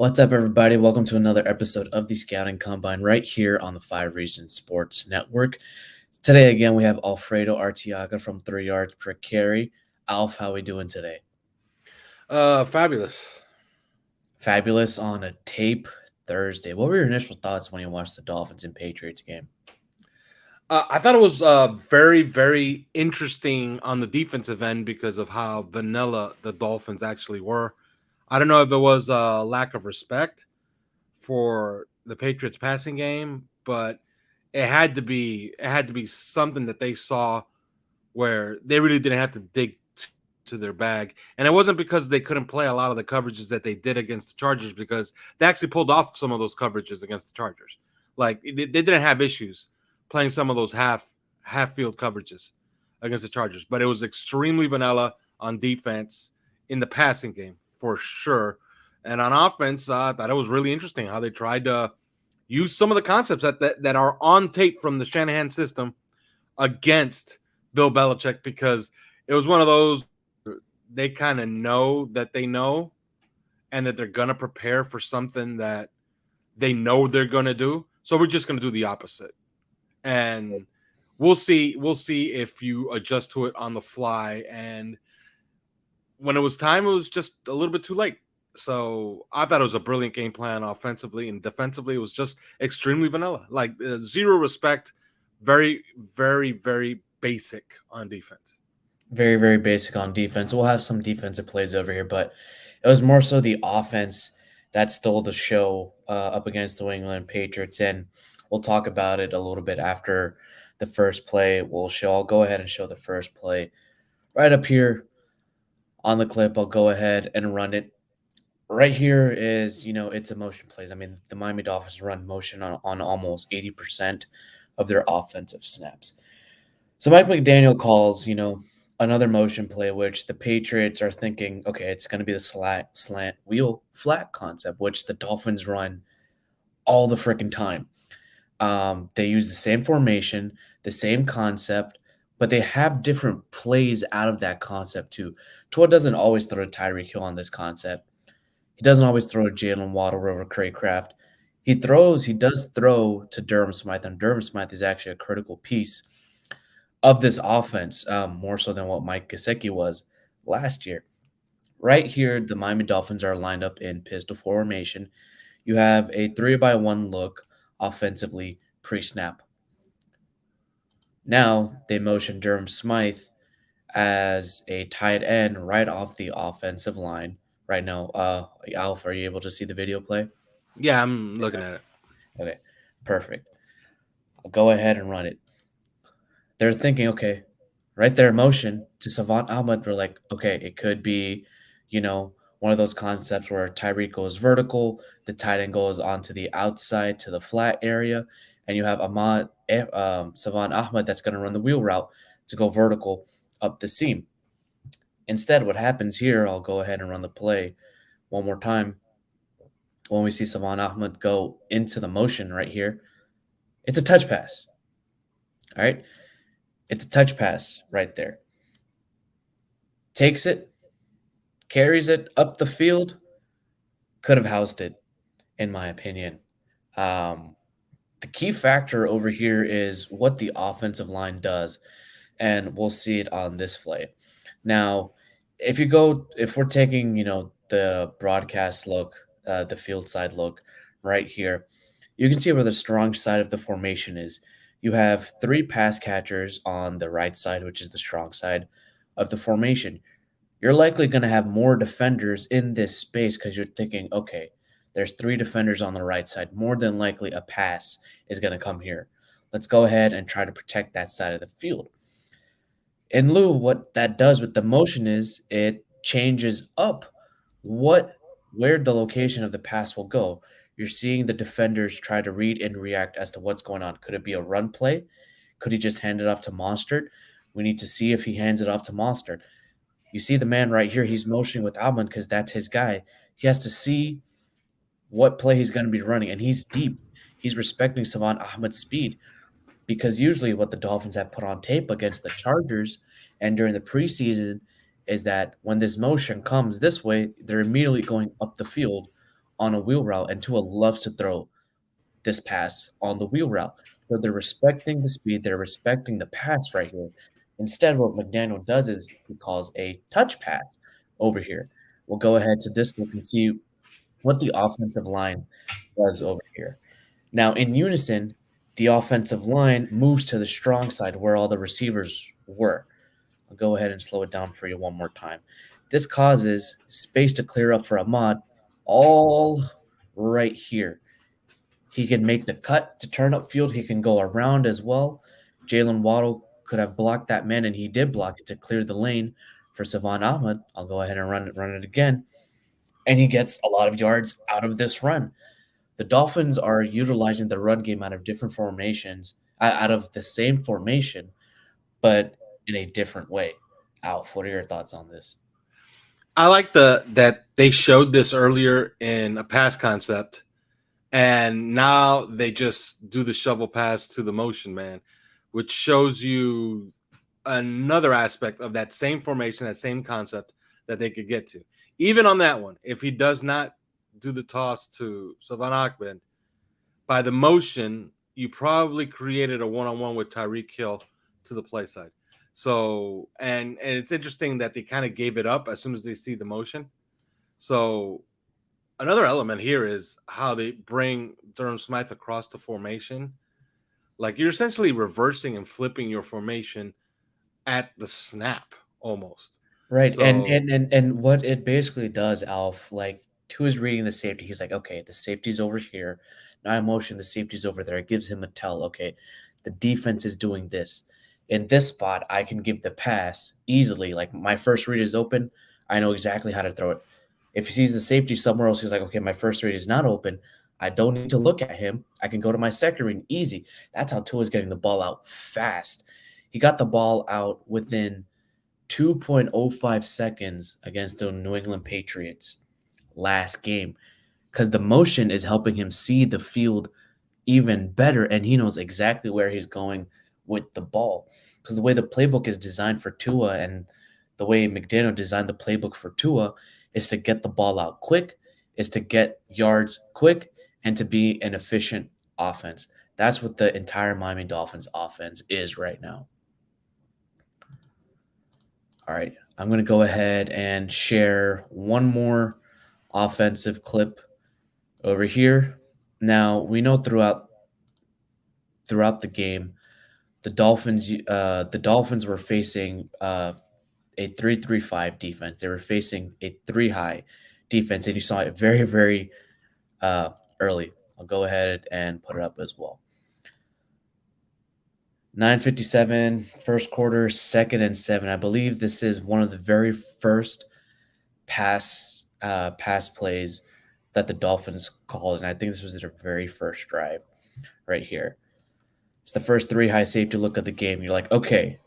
What's up, everybody? Welcome to another episode of the Scouting Combine right here on the Five Reasons Sports Network. Today, again, we have Alfredo Arteaga from 3 Yards Per Carry. Alf, how we doing today? Fabulous. Fabulous on a tape Thursday. What were your initial thoughts when you watched the Dolphins and Patriots game? I thought it was very, very interesting on the defensive end because of how vanilla the Dolphins actually were. I don't know if it was a lack of respect for the Patriots passing game, but it had to be something that they saw where they really didn't have to dig to their bag. And it wasn't because they couldn't play a lot of the coverages that they did against the Chargers, because they actually pulled off some of those coverages against the Chargers. Like they didn't have issues playing some of those half field coverages against the Chargers, but it was extremely vanilla on defense in the passing game for sure. And on offense, I thought it was really interesting how they tried to use some of the concepts that are on tape from the Shanahan system against Bill Belichick, because it was one of those they kind of know that they know and that they're going to prepare for something that they know they're going to do. So we're just going to do the opposite. And we'll see if you adjust to it on the fly. And when it was time, it was just a little bit too late. So I thought it was a brilliant game plan offensively, and defensively it was just extremely vanilla. Like zero respect, very, very, very basic on defense. Very, very basic on defense. We'll have some defensive plays over here, but it was more so the offense that stole the show up against the New England Patriots. And we'll talk about it a little bit after the first play. I'll go ahead and show the first play right up here on the clip. I'll go ahead and run it. Right here is, it's a motion plays. I mean, the Miami Dolphins run motion on almost 80% of their offensive snaps. So Mike McDaniel calls, another motion play, which the Patriots are thinking, okay, it's going to be the slant wheel flat concept, which the Dolphins run all the freaking time. They use the same formation, the same concept, but they have different plays out of that concept too. Tua doesn't always throw to Tyreek Hill on this concept. He doesn't always throw to Jalen Waddle over Craycraft. He does throw to Durham Smythe, and Durham Smythe is actually a critical piece of this offense, more so than what Mike Gesicki was last year. Right here, the Miami Dolphins are lined up in pistol formation. You have a 3-by-1 look offensively pre-snap. Now they motion Durham Smythe as a tight end right off the offensive line. Right now, Alf, are you able to see the video play? Yeah, I'm looking at it. Okay, perfect. I'll go ahead and run it. They're thinking, okay, right there, motion to Savant Ahmed. We're like, okay, it could be, one of those concepts where Tyreek goes vertical, the tight end goes onto the outside to the flat area, and you have Savant Ahmed that's going to run the wheel route to go vertical up the seam. Instead, what happens here, I'll go ahead and run the play one more time. When we see Savant Ahmed go into the motion right here, it's a touch pass. All right. It's a touch pass right there. Takes it, carries it up the field, could have housed it, in my opinion. The key factor over here is what the offensive line does, and we'll see it on this play. Now, if we're taking, the broadcast look, the field side look right here, you can see where the strong side of the formation is. You have three pass catchers on the right side, which is the strong side of the formation. You're likely going to have more defenders in this space because you're thinking, okay, there's three defenders on the right side. More than likely, a pass is going to come here. Let's go ahead and try to protect that side of the field. In lieu, what that does with the motion is it changes up what where the location of the pass will go. You're seeing the defenders try to read and react as to what's going on. Could it be a run play? Could he just hand it off to Mostert? We need to see if he hands it off to Mostert. You see the man right here, he's motioning with Almond because that's his guy. He has to see what play he's going to be running, and he's deep. He's respecting Savant Ahmed's speed because usually what the Dolphins have put on tape against the Chargers and during the preseason is that when this motion comes this way, they're immediately going up the field on a wheel route, and Tua loves to throw this pass on the wheel route. So they're respecting the speed, they're respecting the pass right here. Instead, what McDaniel does is he calls a touch pass over here. We'll go ahead to this look and see what the offensive line does over here. Now, in unison, the offensive line moves to the strong side where all the receivers were. I'll go ahead and slow it down for you one more time. This causes space to clear up for Ahmad all right here. He can make the cut to turn upfield. He can go around as well. Jalen Waddle could have blocked that man, and he did block it to clear the lane for Savon Ahmed. I'll go ahead and run it again. And he gets a lot of yards out of this run. The Dolphins are utilizing the run game out of different formations, out of the same formation, but in a different way. Alf, what are your thoughts on this? I like that they showed this earlier in a pass concept, and now they just do the shovel pass to the motion man, which shows you another aspect of that same formation, that same concept that they could get to. Even on that one, if he does not do the toss to Salvan Ahmed, by the motion, you probably created a one-on-one with Tyreek Hill to the play side. So, and it's interesting that they kind of gave it up as soon as they see the motion. So, another element here is how they bring Durham Smythe across the formation. Like you're essentially reversing and flipping your formation at the snap almost. Right, and So, and and and what it basically does, Alf, like, Tua is reading the safety, he's like, "Okay, the safety's over here. Now I motion the safety's over there." It gives him a tell, "Okay, the defense is doing this. In this spot, I can give the pass easily, like, my first read is open, I know exactly how to throw it." If he sees the safety somewhere else, he's like, "Okay, my first read is not open. I don't need to look at him. I can go to my second read easy." That's how Tua's getting the ball out fast. He got the ball out within 2.05 seconds against the New England Patriots last game because the motion is helping him see the field even better and he knows exactly where he's going with the ball. Because the way the playbook is designed for Tua and the way McDaniel designed the playbook for Tua is to get the ball out quick, is to get yards quick, and to be an efficient offense. That's what the entire Miami Dolphins offense is right now. All right, I'm going to go ahead and share one more offensive clip over here. Now, we know throughout the game, the Dolphins were facing a 3-3-5 defense. They were facing a 3 high defense, and you saw it very, very early. I'll go ahead and put it up as well. 9:57, first quarter, 2nd and 7. I believe this is one of the very first pass plays that the Dolphins called, and I think this was their very first drive right here. It's the first 3 high safety look of the game. You're like, okay.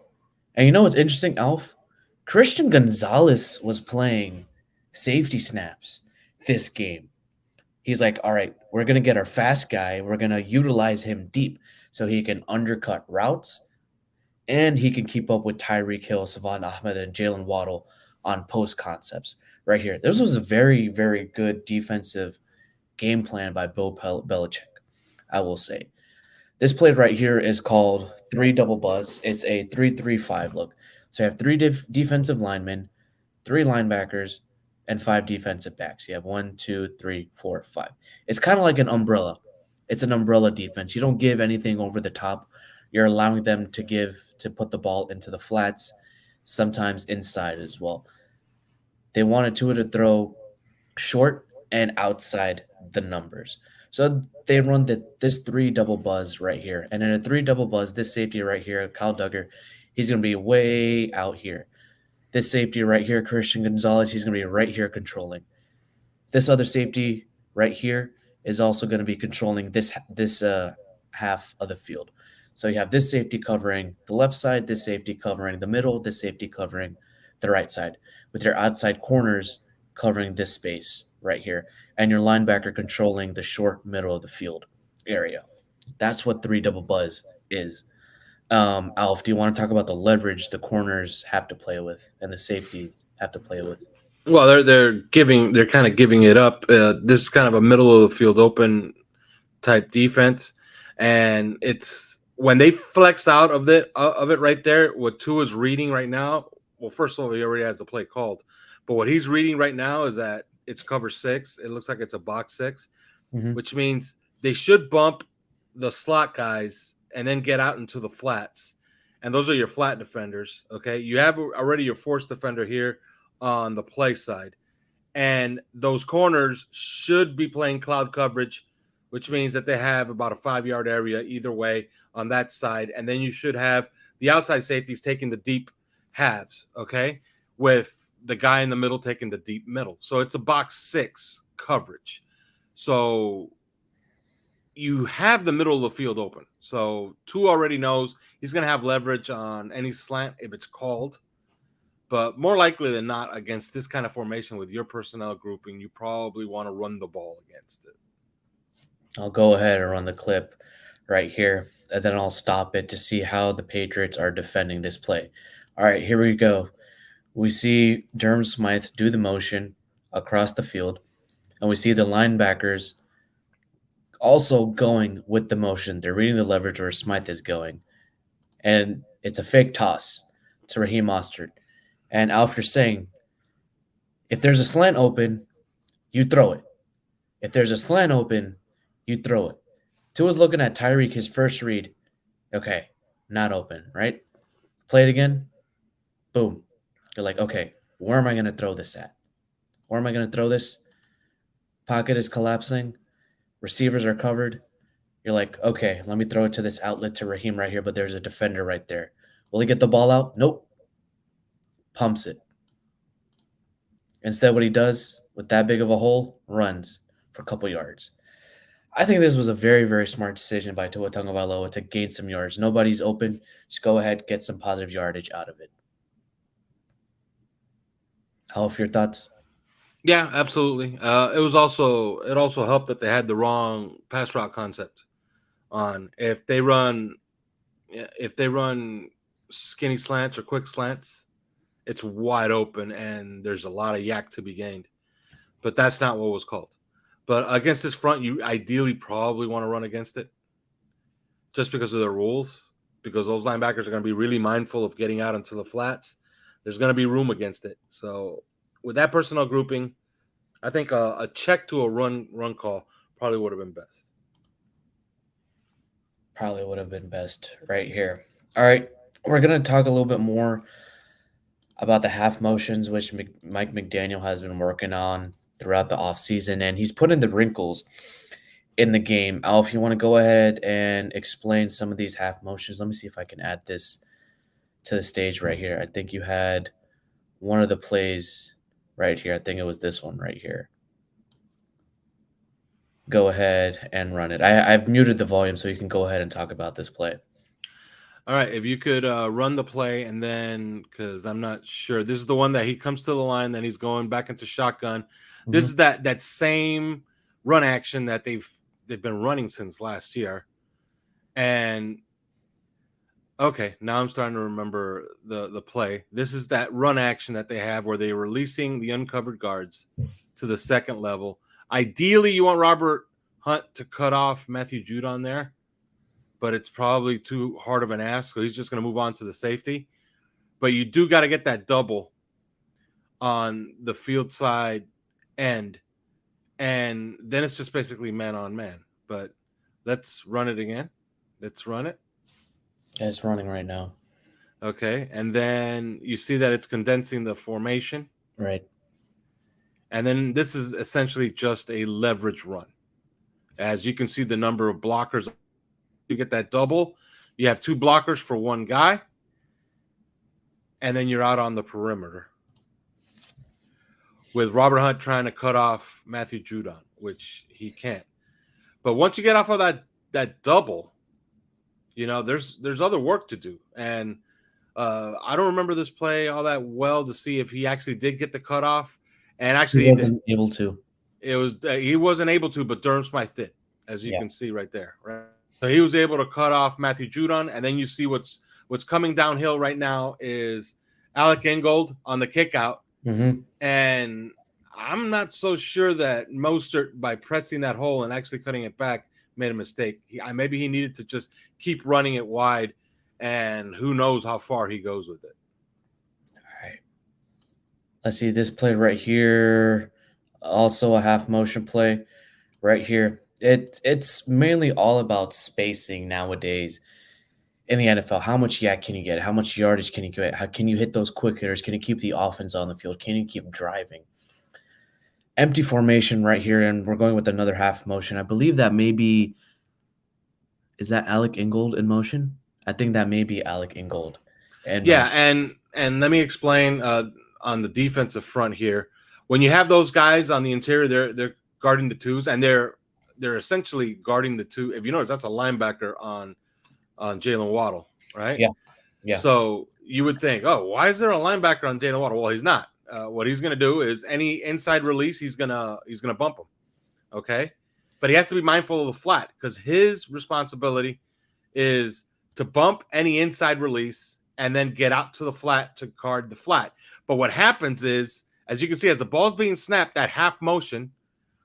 And you know what's interesting, Alf? Christian Gonzalez was playing safety snaps this game. He's like, all right, we're going to get our fast guy. We're going to utilize him deep so he can undercut routes and he can keep up with Tyreek Hill, Savon Ahmed, and Jalen Waddle on post concepts right here. This was a very, very good defensive game plan by Bill Belichick, I will say. This play right here is called 3 double buzz. It's a 3-3-5 look. So you have 3 defensive linemen, 3 linebackers, and 5 defensive backs. You have 1, 2, 3, 4, 5. It's kind of like an umbrella. It's an umbrella defense. You don't give anything over the top. You're allowing them to put the ball into the flats, sometimes inside as well. They wanted Tua to throw short and outside the numbers. So they run this 3 double buzz right here. And in a 3 double buzz, this safety right here, Kyle Duggar, he's going to be way out here. This safety right here, Christian Gonzalez, he's going to be right here controlling. This other safety right here is also going to be controlling this half of the field. So you have this safety covering the left side, this safety covering the middle, this safety covering the right side, with your outside corners covering this space right here, and your linebacker controlling the short middle of the field area. That's what 3 double buzz is. Alf, do you want to talk about the leverage the corners have to play with and the safeties have to play with? Well, they're kind of giving it up. This is kind of a middle of the field open type defense, and it's when they flexed out of it right there. What Tua's reading right now. Well, first of all, he already has the play called, but what he's reading right now is that it's cover six. It looks like it's a box six, Mhm. which means they should bump the slot guys and then get out into the flats. And those are your flat defenders. Okay. You have already your force defender here on the play side. And those corners should be playing cloud coverage, which means that they have about a 5-yard area either way on that side. And then you should have the outside safeties taking the deep halves, okay, with the guy in the middle taking the deep middle. So it's a box six coverage. So you have the middle of the field open. So two already knows he's going to have leverage on any slant if it's called. But more likely than not, against this kind of formation with your personnel grouping, you probably want to run the ball against it. I'll go ahead and run the clip right here, and then I'll stop it to see how the Patriots are defending this play. All right, here we go. We see Durham Smythe do the motion across the field, and we see the linebackers also going with the motion. They're reading the leverage where Smythe is going, and it's a fake toss to Raheem Mostert. And Alf, you're saying, if there's a slant open, you throw it. If there's a slant open, you throw it. Tua's looking at Tyreek, his first read. Okay, not open, right? Play it again. Boom. You're like, okay, where am I going to throw this at? Where am I going to throw this? Pocket is collapsing. Receivers are covered. You're like, okay, let me throw it to this outlet to Raheem right here, but there's a defender right there. Will he get the ball out? Nope. Pumps it. Instead, what he does with that big of a hole, runs for a couple yards. I think this was a very, very smart decision by Tua Tagovailoa to gain some yards. Nobody's open. Just go ahead, get some positive yardage out of it. Alf, your thoughts? Yeah, absolutely. It also helped that they had the wrong pass route concept on. If they run skinny slants or quick slants, it's wide open and there's a lot of yak to be gained. But that's not what was called. But against this front, you ideally probably want to run against it just because of the rules, because those linebackers are going to be really mindful of getting out into the flats. There's going to be room against it. So with that personnel grouping, I think a check to a run call probably would have been best. Probably would have been best right here. All right, we're going to talk a little bit more about the half motions, which Mike McDaniel has been working on throughout the offseason, and he's put in the wrinkles in the game. Alf, you want to go ahead and explain some of these half motions? Let me see if I can add this to the stage right here. I think you had one of the plays right here. I think it was this one right here. Go ahead and run it. I've muted the volume so you can go ahead and talk about this play. All right, if you could run the play and then, because I'm not sure, this is the one that he comes to the line, then he's going back into shotgun. This is that same run action that they've been running since last year. And okay, now I'm starting to remember the play. This is that run action that they have where they're releasing the uncovered guards to the second level. Ideally, you want Robert Hunt to cut off Matthew Judon there, but it's probably too hard of an ask, so he's just going to move on to the safety. But you do got to get that double on the field side end, and then it's just basically man on man. But let's run it again. Let's run it. It's running right now. Okay, and then you see that it's condensing the formation. Right. And then this is essentially just a leverage run. As you can see, the number of blockers, you get that double. You have two blockers for one guy, and then you're out on the perimeter with Robert Hunt trying to cut off Matthew Judon, which he can't. But once you get off of that double, you know, there's other work to do. And I don't remember this play all that well to see if he actually did get the cutoff. And actually, he wasn't able to. He wasn't able to, but Durham Smythe did, as you can see right there. Right, so he was able to cut off Matthew Judon, and then you see what's coming downhill right now is Alec Ingold on the kick out. Mhm. And I'm not so sure that Mostert, by pressing that hole and actually cutting it back, made a mistake. Maybe he needed to just keep running it wide, and who knows how far he goes with it. Alright. Let's see this play right here, also a half motion play right here. It's mainly all about spacing nowadays in the NFL. How much yak can you get? How much yardage can you get? How can you hit those quick hitters? Can you keep the offense on the field? Can you keep driving? Empty formation right here, and we're going with another half motion. I believe that maybe is that Alec Ingold in motion? I think that may be Alec Ingold in Yeah, motion. and let me explain on the defensive front here. When you have those guys on the interior, they're guarding the twos, and they're essentially guarding the two. If you notice, that's a linebacker on Jalen Waddle, right? Yeah, yeah, So you would think, oh, why is there a linebacker on Jalen Waddle? Well, he's not. What he's going to do is any inside release, he's gonna bump him. Okay, but he has to be mindful of the flat because his responsibility is to bump any inside release and then get out to the flat to guard the flat. But what happens is, as you can see, as the ball's being snapped, that half motion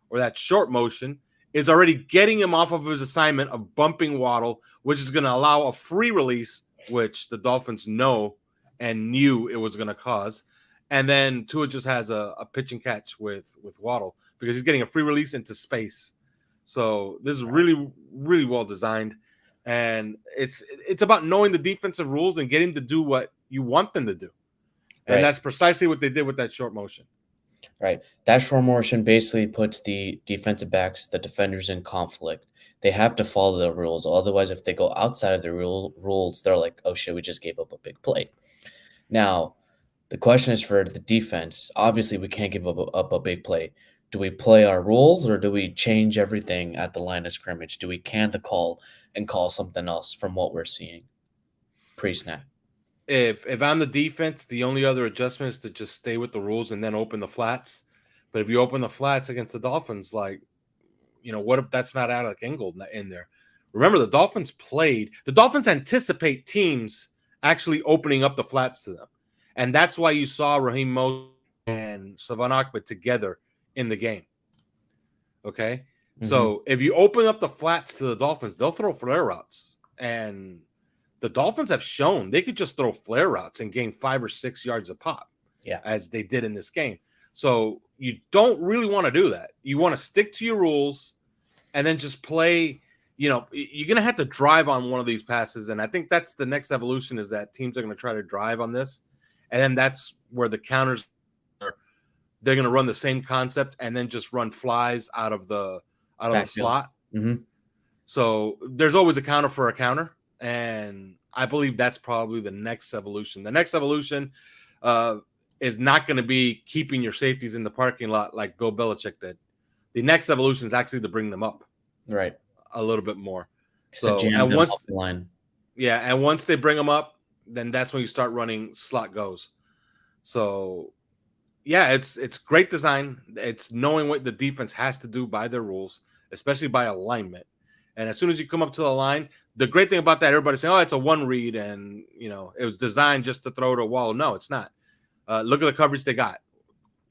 or that short motion is already getting him off of his assignment of bumping Waddle, which is going to allow a free release, which the Dolphins know and knew it was going to cause. And then Tua just has a pitch and catch with Waddle because he's getting a free release into space. So this is really, really well designed. And it's about knowing the defensive rules and getting to do what you want them to do. And right, that's precisely what they did with that short motion. right. That short motion basically puts the defensive backs, the defenders in conflict. They have to follow the rules. Otherwise, if they go outside of the rules, they're like, oh shit, we just gave up a big play. Now, the question is for the defense. Obviously, we can't give up a big play. Do we play our rules or do we change everything at the line of scrimmage? Do we can the call and call something else from what we're seeing pre-snap? If I'm the defense, the only other adjustment is to just stay with the rules and then open the flats. But if you open the flats against the Dolphins, like, what if that's not Alec Ingold in there? Remember, the Dolphins anticipate teams actually opening up the flats to them. And that's why you saw Raheem Mostert and Savon Ahmed together in the game. Okay. Mhm. So if you open up the flats to the Dolphins, they'll throw flare routes. And the Dolphins have shown they could just throw flare routes and gain 5 or 6 yards a pop, Yeah. as they did in this game. So you don't really want to do that. You want to stick to your rules and then just play. You're going to have to drive on one of these passes. And I think that's the next evolution, is that teams are going to try to drive on this. And then that's where the counters are. They're going to run the same concept and then just run flies out of the Backfield. slot. Mhm. So there's always a counter for a counter. And I believe that's probably the next evolution. The next evolution is not going to be keeping your safeties in the parking lot like Bill Belichick did. The next evolution is actually to bring them up Right. a little bit more. So So, jam and them off once, the line. yeah, and once they bring them up, then that's when you start running slot goes. So, yeah, it's great design. It's knowing what the defense has to do by their rules, especially by alignment. And as soon as you come up to the line, the great thing about that, everybody's saying, "Oh, it's a one read, and it was designed just to throw to a wall." No, it's not. Look at the coverage they got.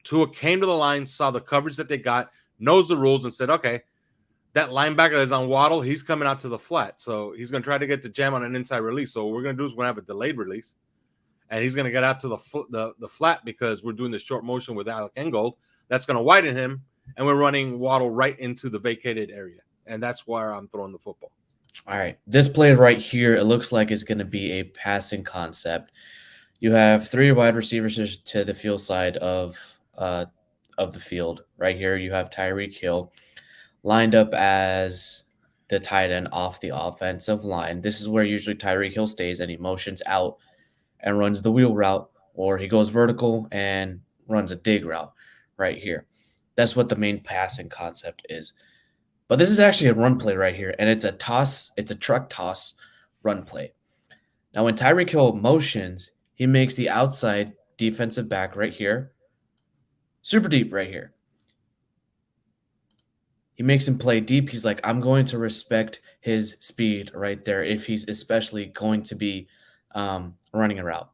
Tua came to the line, saw the coverage that they got, knows the rules, and said, "Okay, that linebacker that's on Waddle, he's coming out to the flat, so he's going to try to get the jam on an inside release. So what we're going to do is we're going to have a delayed release, and he's going to get out to the flat because we're doing the short motion with Alec Ingold. That's going to widen him, and we're running Waddle right into the vacated area, and that's where I'm throwing the football." All right. This play right here, it looks like it's going to be a passing concept. You have three wide receivers to the field side of the field. Right here, you have Tyreek Hill lined up as the tight end off the offensive line. This is where usually Tyreek Hill stays and he motions out and runs the wheel route, or he goes vertical and runs a dig route right here. That's what the main passing concept is. But this is actually a run play right here, and it's a toss, it's a truck toss run play. Now, when Tyreek Hill motions, he makes the outside defensive back right here, super deep right here. He makes him play deep. He's like, I'm going to respect his speed right there if he's especially going to be running a route.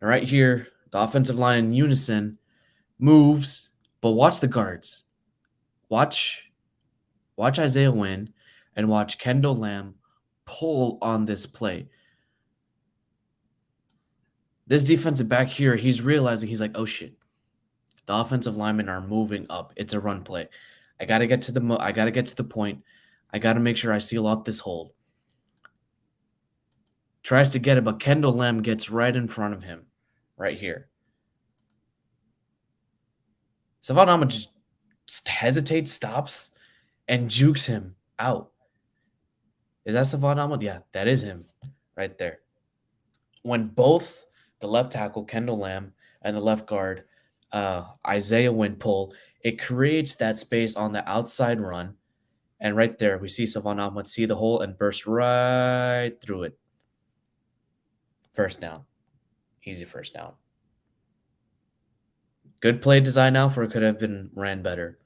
Right here, The offensive line in unison moves, but watch the guards. Watch Isaiah Wynn and watch Kendall Lamb pull on this play. This defensive back here, he's realizing, he's like, oh shit, the offensive linemen are moving up. It's a run play. I gotta get to the point. I gotta make sure I seal off this hold. Tries to get it, but Kendall Lamb gets right in front of him, right here. Savon Ahmed just hesitates, stops, and jukes him out. Is that Savon Ahmed? Yeah, that is him right there. When both the left tackle, Kendall Lamb, and the left guard, Isaiah Wynn pull, it creates that space on the outside run. And right there, we see Savon Ahmed see the hole and burst right through it. First down. Easy first down. Good play design, Alfredo, could have been ran better.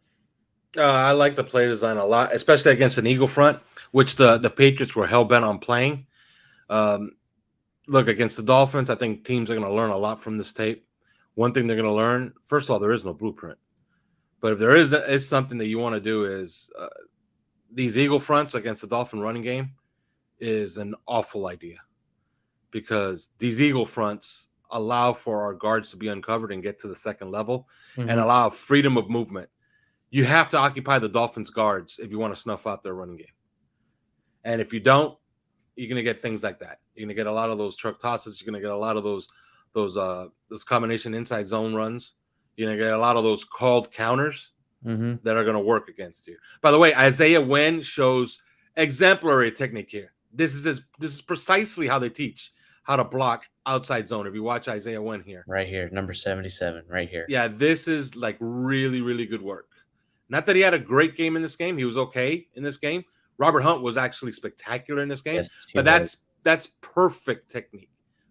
I like the play design a lot, especially against an Eagle front, which the Patriots were hell-bent on playing. Look, against the Dolphins, I think teams are going to learn a lot from this tape. One thing they're going to learn, first of all, there is no blueprint. But if there is something that you want to do is these Eagle fronts against the Dolphin running game is an awful idea, because these Eagle fronts allow for our guards to be uncovered and get to the second level and allow freedom of movement. You have to occupy the Dolphins guards if you want to snuff out their running game. And if you don't, you're going to get things like that. You're going to get a lot of those truck tosses. You're going to get a lot of those combination inside zone runs. You're going to get a lot of those called counters that are going to work against you. By the way, Isaiah Wynn shows exemplary technique here. This is precisely how they teach how to block outside zone. If you watch Isaiah Wynn here. Right here, number 77, right here. Yeah, this is like really, really good work. Not that he had a great game in this game. He was okay in this game. Robert Hunt was actually spectacular in this game. Yes, but that's perfect technique.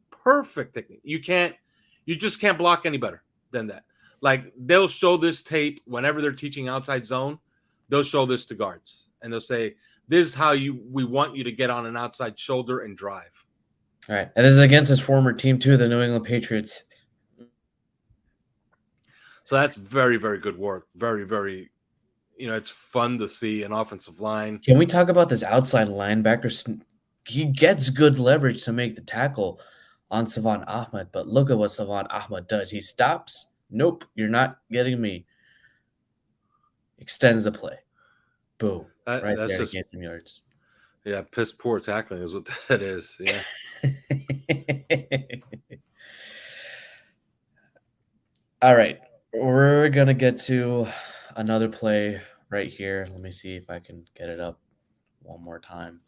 Perfect technique. You just can't block any better than that. Like, they'll show this tape whenever they're teaching outside zone. They'll show this to guards, and they'll say, this is how we want you to get on an outside shoulder and drive. All right. And this is against his former team, too, the New England Patriots. So that's very, very good work. Very, very, it's fun to see an offensive line. Can we talk about this outside linebacker? He gets good leverage to make the tackle on Savon Ahmed, but look at what Savon Ahmed does. He stops. Nope, you're not getting me. Extends the play. Boom. Right there to gain some yards. Yeah, piss poor tackling is what that is. Yeah. All right. We're going to get to another play right here. Let me see if I can get it up one more time.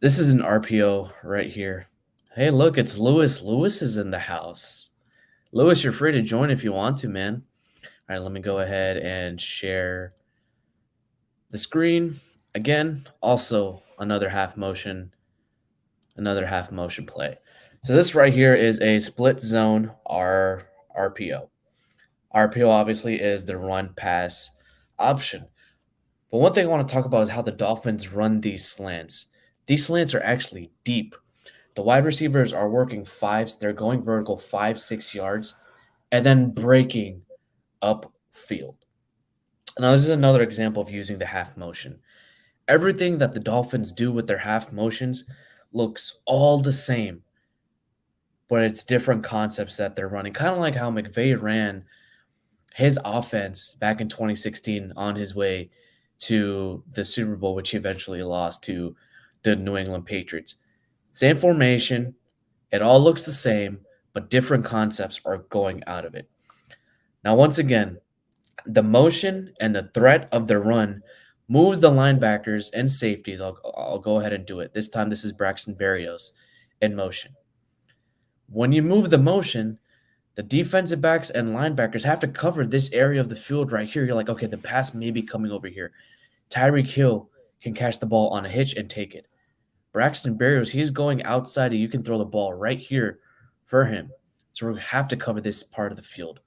This is an RPO right here. Hey, look, it's Lewis. Lewis is in the house. Lewis, you're free to join if you want to, man. All right, let me go ahead and share the screen. Again, also another half motion play. So this right here is a split zone RPO. RPO obviously is the run pass option. But one thing I want to talk about is how the Dolphins run these slants. These slants are actually deep. The wide receivers are working they're going vertical 5-6 yards and then breaking upfield. Now, this is another example of using the half motion. Everything that the Dolphins do with their half motions looks all the same, but it's different concepts that they're running. Kind of like how McVay ran his offense back in 2016 on his way to the Super Bowl, which he eventually lost to the New England Patriots. Same formation, it all looks the same, but different concepts are going out of it. Now, once again, the motion and the threat of the run moves the linebackers and safeties. I'll go ahead and do it. This time, this is Braxton Berrios in motion. When you move the motion, the defensive backs and linebackers have to cover this area of the field right here. You're like, okay, the pass may be coming over here. Tyreek Hill can catch the ball on a hitch and take it. Braxton Berrios, he's going outside, and you can throw the ball right here for him. So we have to cover this part of the field.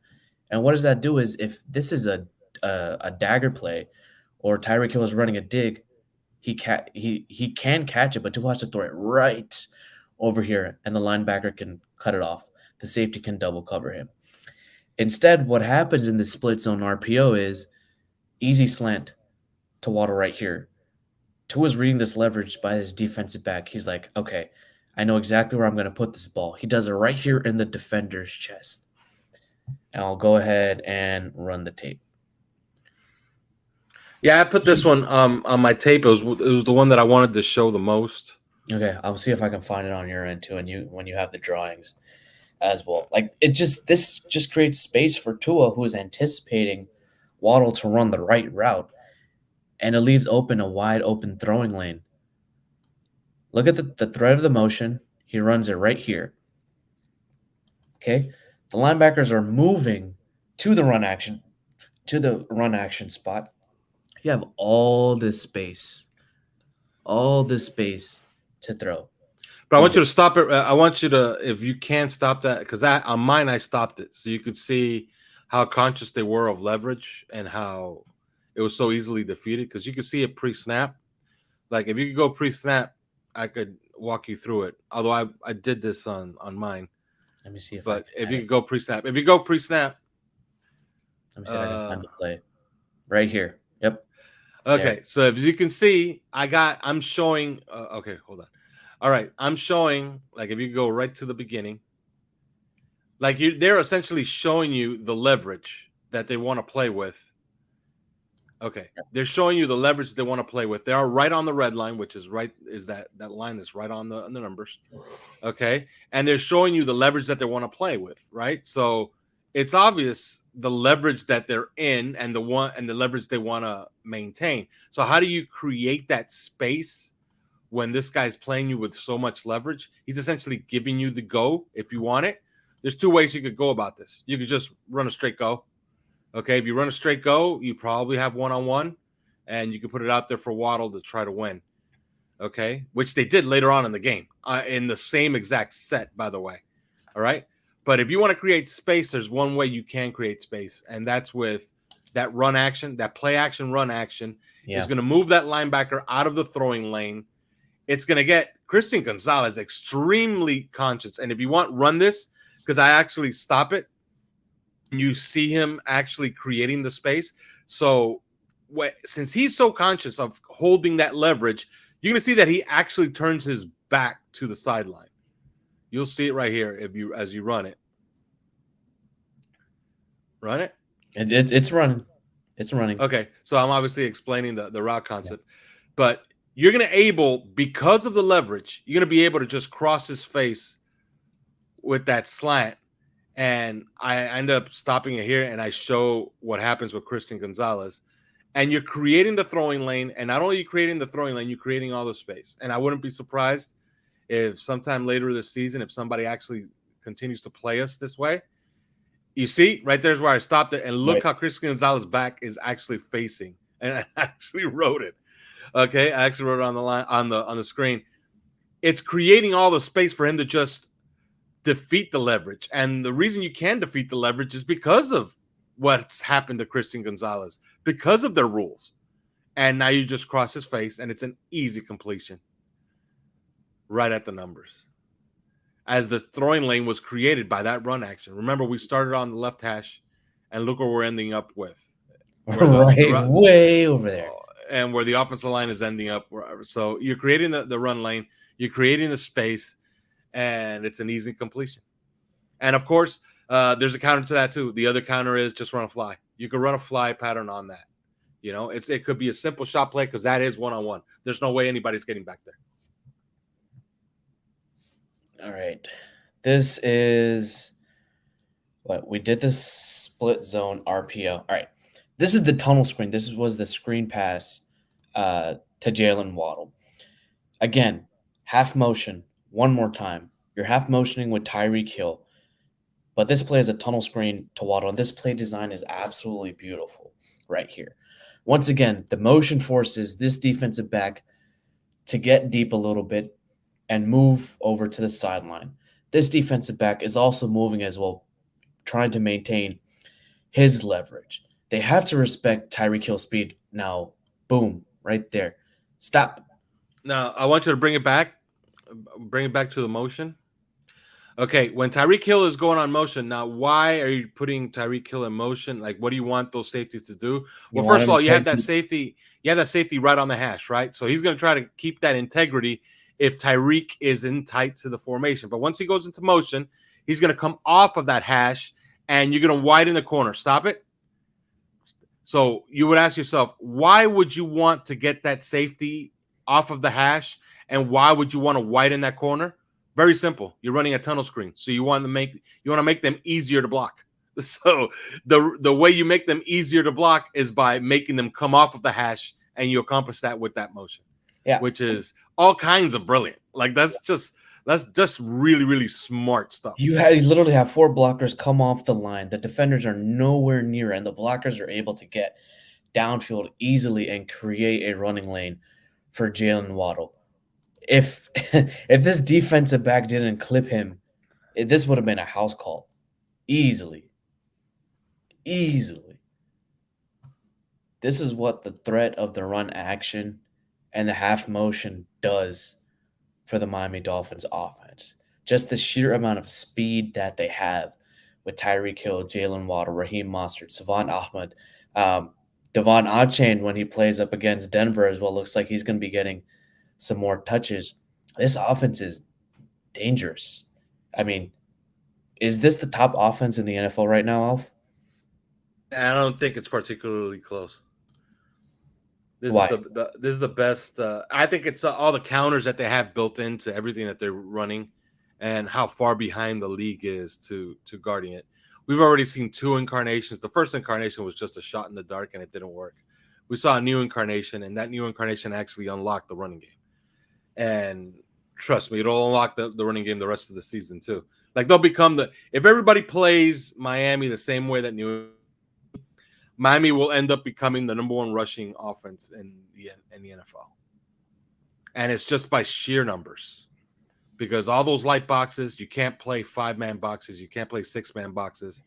And what does that do is if this is a dagger play or Tyreek Hill is running a dig, he can catch it, but too has to throw it right over here, and the linebacker can cut it off. the safety can double cover him. Instead, what happens in the split zone RPO is easy slant to Waddle right here. Tua's reading this leverage by his defensive back. He's like, okay, I know exactly where I'm going to put this ball. He does it right here in the defender's chest. And I'll go ahead and run the tape. Yeah, I put this one on my tape. It was the one that I wanted to show the most. Okay, I'll see if I can find it on your end too, and when you have the drawings as well. Like this just creates space for Tua, who is anticipating Waddle to run the right route, and it leaves open a wide open throwing lane. Look at the thread of the motion. He runs it right here. Okay, the linebackers are moving to the run action spot. You have all this space to throw. But I want you to stop it. I want you to, if you can stop that, because on mine I stopped it, so you could see how conscious they were of leverage and how it was so easily defeated. Because you could see it pre-snap. Like if you could go pre-snap, I could walk you through it. Although I did this on mine. Let me see if. But if you could go pre-snap, let me see if I can find the play. Right here. Yep. Okay, there. So as you can see, I'm showing. Okay, hold on. All right, I'm showing, like, if you go right to the beginning, like they're essentially showing you the leverage that they want to play with. Okay, they're showing you the leverage they want to play with. They are right on the red line, which is that line that's right on the numbers. Okay, and they're showing you the leverage that they want to play with, right? So it's obvious the leverage that they're in and the leverage they want to maintain. So how do you create that space when this guy's playing you with so much leverage? He's essentially giving you the go if you want it. There's two ways you could go about this. You could just run a straight go. Okay, if you run a straight go, you probably have one-on-one, and you can put it out there for Waddle to try to win. Okay, which they did later on in the game, in the same exact set, by the way. All right, but if you want to create space, there's one way you can create space, and that's with that run action, that play action, run action. Yeah. Is going to move that linebacker out of the throwing lane. It's going to get Christian Gonzalez extremely conscious. And if you want, run this, because I actually stop it. You see him actually creating the space. So since he's so conscious of holding that leverage, you're going to see that he actually turns his back to the sideline. You'll see it right here as you run it. Run it? It's running. It's running. Okay, so I'm obviously explaining the route concept. Yeah. But you're going to because of the leverage, you're going to be able to just cross his face with that slant. And I end up stopping it here, and I show what happens with Christian Gonzalez. And you're creating the throwing lane, and not only are you creating the throwing lane, you're creating all the space. And I wouldn't be surprised if sometime later this season, if somebody actually continues to play us this way. You see, right there's where I stopped it, and look how Christian Gonzalez's back is actually facing. And I actually wrote it. Okay, I actually wrote it on the line on the screen. It's creating all the space for him to just defeat the leverage. And the reason you can defeat the leverage is because of what's happened to Christian Gonzalez, because of their rules. And now you just cross his face, and it's an easy completion right at the numbers, as the throwing lane was created by that run action. Remember, we started on the left hash, and look where we're ending up with. Way over there. And where the offensive line is ending up. So you're creating the run lane, you're creating the space, and it's an easy completion. And, of course, there's a counter to that, too. The other counter is just run a fly. You could run a fly pattern on that. You know, it could be a simple shot play because that is one-on-one. There's no way anybody's getting back there. All right. This is what we did this split zone RPO. All right. This is the tunnel screen. This was the screen pass to Jalen Waddle. Again, half motion. One more time. You're half motioning with Tyreek Hill. But this play is a tunnel screen to Waddle, and this play design is absolutely beautiful right here. Once again, the motion forces this defensive back to get deep a little bit and move over to the sideline. This defensive back is also moving as well, trying to maintain his leverage. They have to respect Tyreek Hill's speed. Now, boom, right there. Stop. Now, I want you to bring it back to the motion. Okay, when Tyreek Hill is going on motion, now why are you putting Tyreek Hill in motion? Like, what do you want those safeties to do? You Well, want first him of to all, play deep. you have that safety right on the hash, right? So he's going to try to keep that integrity if Tyreek is in tight to the formation. But once he goes into motion, he's going to come off of that hash, and you're going to widen the corner. Stop it. So you would ask yourself, why would you want to get that safety off of the hash, and why would you want to widen that corner? Very simple. You're running a tunnel screen, so you want to make them easier to block. So the way you make them easier to block is by making them come off of the hash, and you accomplish that with that motion, Yeah. which is all kinds of brilliant. Like that's just really really smart stuff. You literally have 4 blockers come off the line. The defenders are nowhere near, and the blockers are able to get downfield easily and create a running lane for Jalen Waddle. If if this defensive back didn't clip him, this would have been a house call. Easily. Easily. This is what the threat of the run action and the half motion does for the Miami Dolphins offense. Just the sheer amount of speed that they have with Tyreek Hill, Jalen Waddle, Raheem Mostert, Savon Ahmed, Devon Achane when he plays up against Denver as well. Looks like he's going to be getting some more touches. This offense is dangerous. I mean, is this the top offense in the NFL right now, Alf? I don't think it's particularly close. This is Why? this is the best. I think it's all the counters that they have built into everything that they're running, and how far behind the league is to guarding it. We've already seen 2 incarnations. The first incarnation was just a shot in the dark, and it didn't work. We saw a new incarnation, and that new incarnation actually unlocked the running game. And trust me, it'll unlock the running game the rest of the season too. Like they'll become if everybody plays Miami the same way that Miami will end up becoming the number 1 rushing offense in the NFL. And it's just by sheer numbers. Because all those light boxes, you can't play 5-man boxes, you can't play 6-man boxes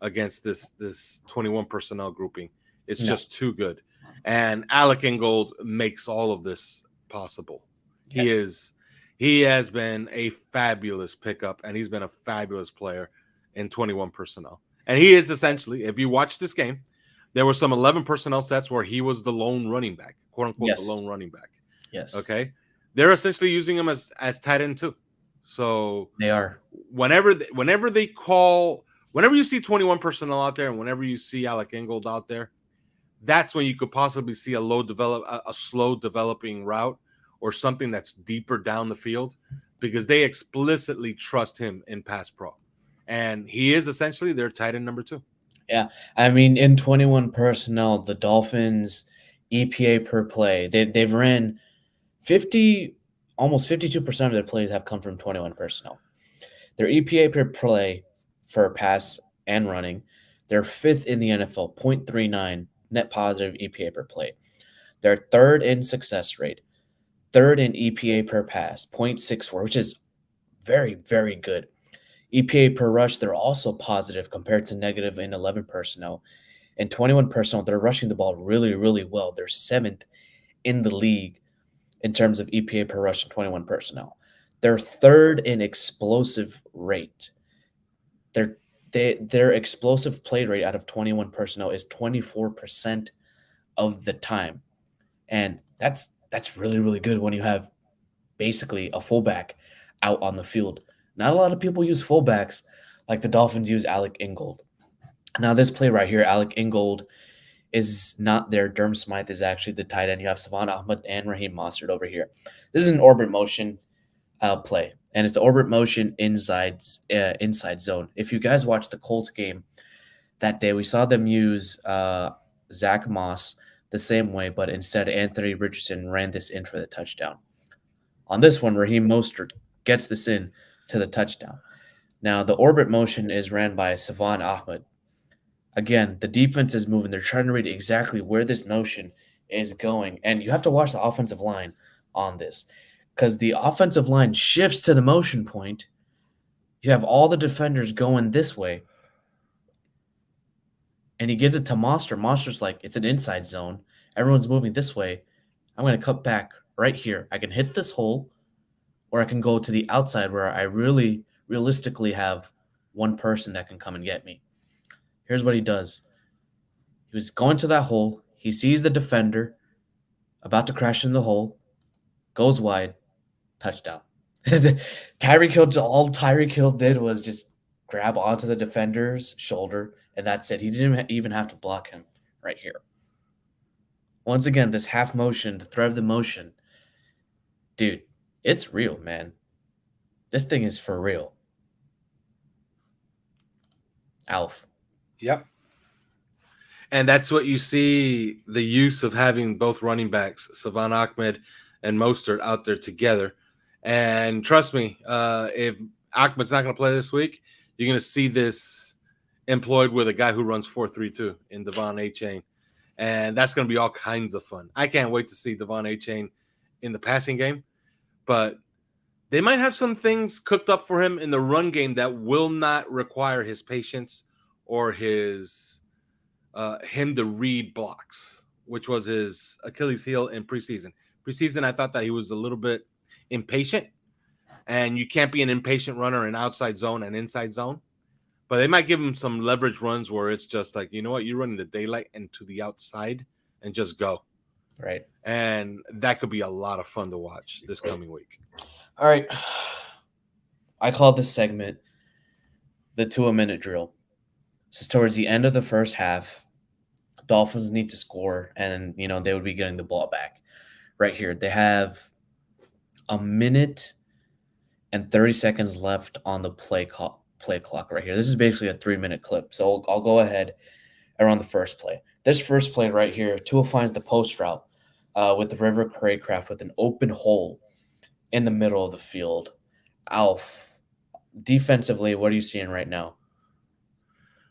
against this 21 personnel grouping. It's just too good. And Alec Ingold makes all of this possible. Yes. He has been a fabulous pickup, and he's been a fabulous player in 21 personnel. And he is essentially, if you watch this game, there were some 11 personnel sets where he was the lone running back, quote unquote, the lone running back. Yes. Okay. They're essentially using him as tight end too. So they are. Whenever you see 21 personnel out there, and whenever you see Alec Ingold out there, that's when you could possibly see a slow developing route or something that's deeper down the field, because they explicitly trust him in pass pro, and he is essentially their tight end number 2. Yeah, I mean, in 21 personnel, the Dolphins' EPA per play, they've ran 50, almost 52% of their plays have come from 21 personnel. Their EPA per play for pass and running, they're 5th in the NFL, 0.39 net positive EPA per play. They're 3rd in success rate, 3rd in EPA per pass, 0.64, which is very, very good. EPA per rush, they're also positive compared to negative in 11 personnel. In 21 personnel, they're rushing the ball really, really well. They're 7th in the league in terms of EPA per rush in 21 personnel. They're 3rd in explosive rate. Their explosive play rate out of 21 personnel is 24% of the time. And that's really, really good when you have basically a fullback out on the field. Not a lot of people use fullbacks like the Dolphins use Alec Ingold. Now, this play right here, Alec Ingold is not there. Durham Smythe is actually the tight end. You have Savon Ahmed and Raheem Mostert over here. This is an orbit motion play, and it's orbit motion inside zone. If you guys watched the Colts game that day, we saw them use Zach Moss the same way, but instead Anthony Richardson ran this in for the touchdown. On this one, Raheem Mostert gets this in to the touchdown. Now, the orbit motion is ran by Savon Ahmed. Again, the defense is moving. They're trying to read exactly where this motion is going. And you have to watch the offensive line on this, because the offensive line shifts to the motion point. You have all the defenders going this way. And he gives it to Monster. Monster's like, it's an inside zone. Everyone's moving this way. I'm going to cut back right here. I can hit this hole, or I can go to the outside where I really, realistically have one person that can come and get me. Here's what he does. He was going to that hole. He sees the defender about to crash in the hole, goes wide, touchdown. All Tyreek Hill did was just grab onto the defender's shoulder, and that's it. He didn't even have to block him right here. Once again, this half motion, the threat of the motion, dude, it's real, man. This thing is for real. Alf. Yep. And that's what you see, the use of having both running backs, Savon Ahmed and Mostert, out there together. And trust me, if Ahmed's not going to play this week, you're going to see this employed with a guy who runs 4-3-2 in Devon Achane. And that's going to be all kinds of fun. I can't wait to see Devon Achane in the passing game. But they might have some things cooked up for him in the run game that will not require his patience or his him to read blocks, which was his Achilles heel in preseason. Preseason, I thought that he was a little bit impatient, and you can't be an impatient runner in outside zone and inside zone. But they might give him some leverage runs where it's just like, you know what, you're running the daylight and to the outside and just go. Right. And that could be a lot of fun to watch this coming week. All right. I call this segment the 2-minute drill. This is towards the end of the first half. Dolphins need to score, and they would be getting the ball back. Right here, they have a minute and 30 seconds left on the play clock right here. This is basically a 3-minute clip, so I'll go ahead and run the first play. This first play right here, Tua finds the post route with the River Craycraft with an open hole in the middle of the field. Alf, defensively, what are you seeing right now?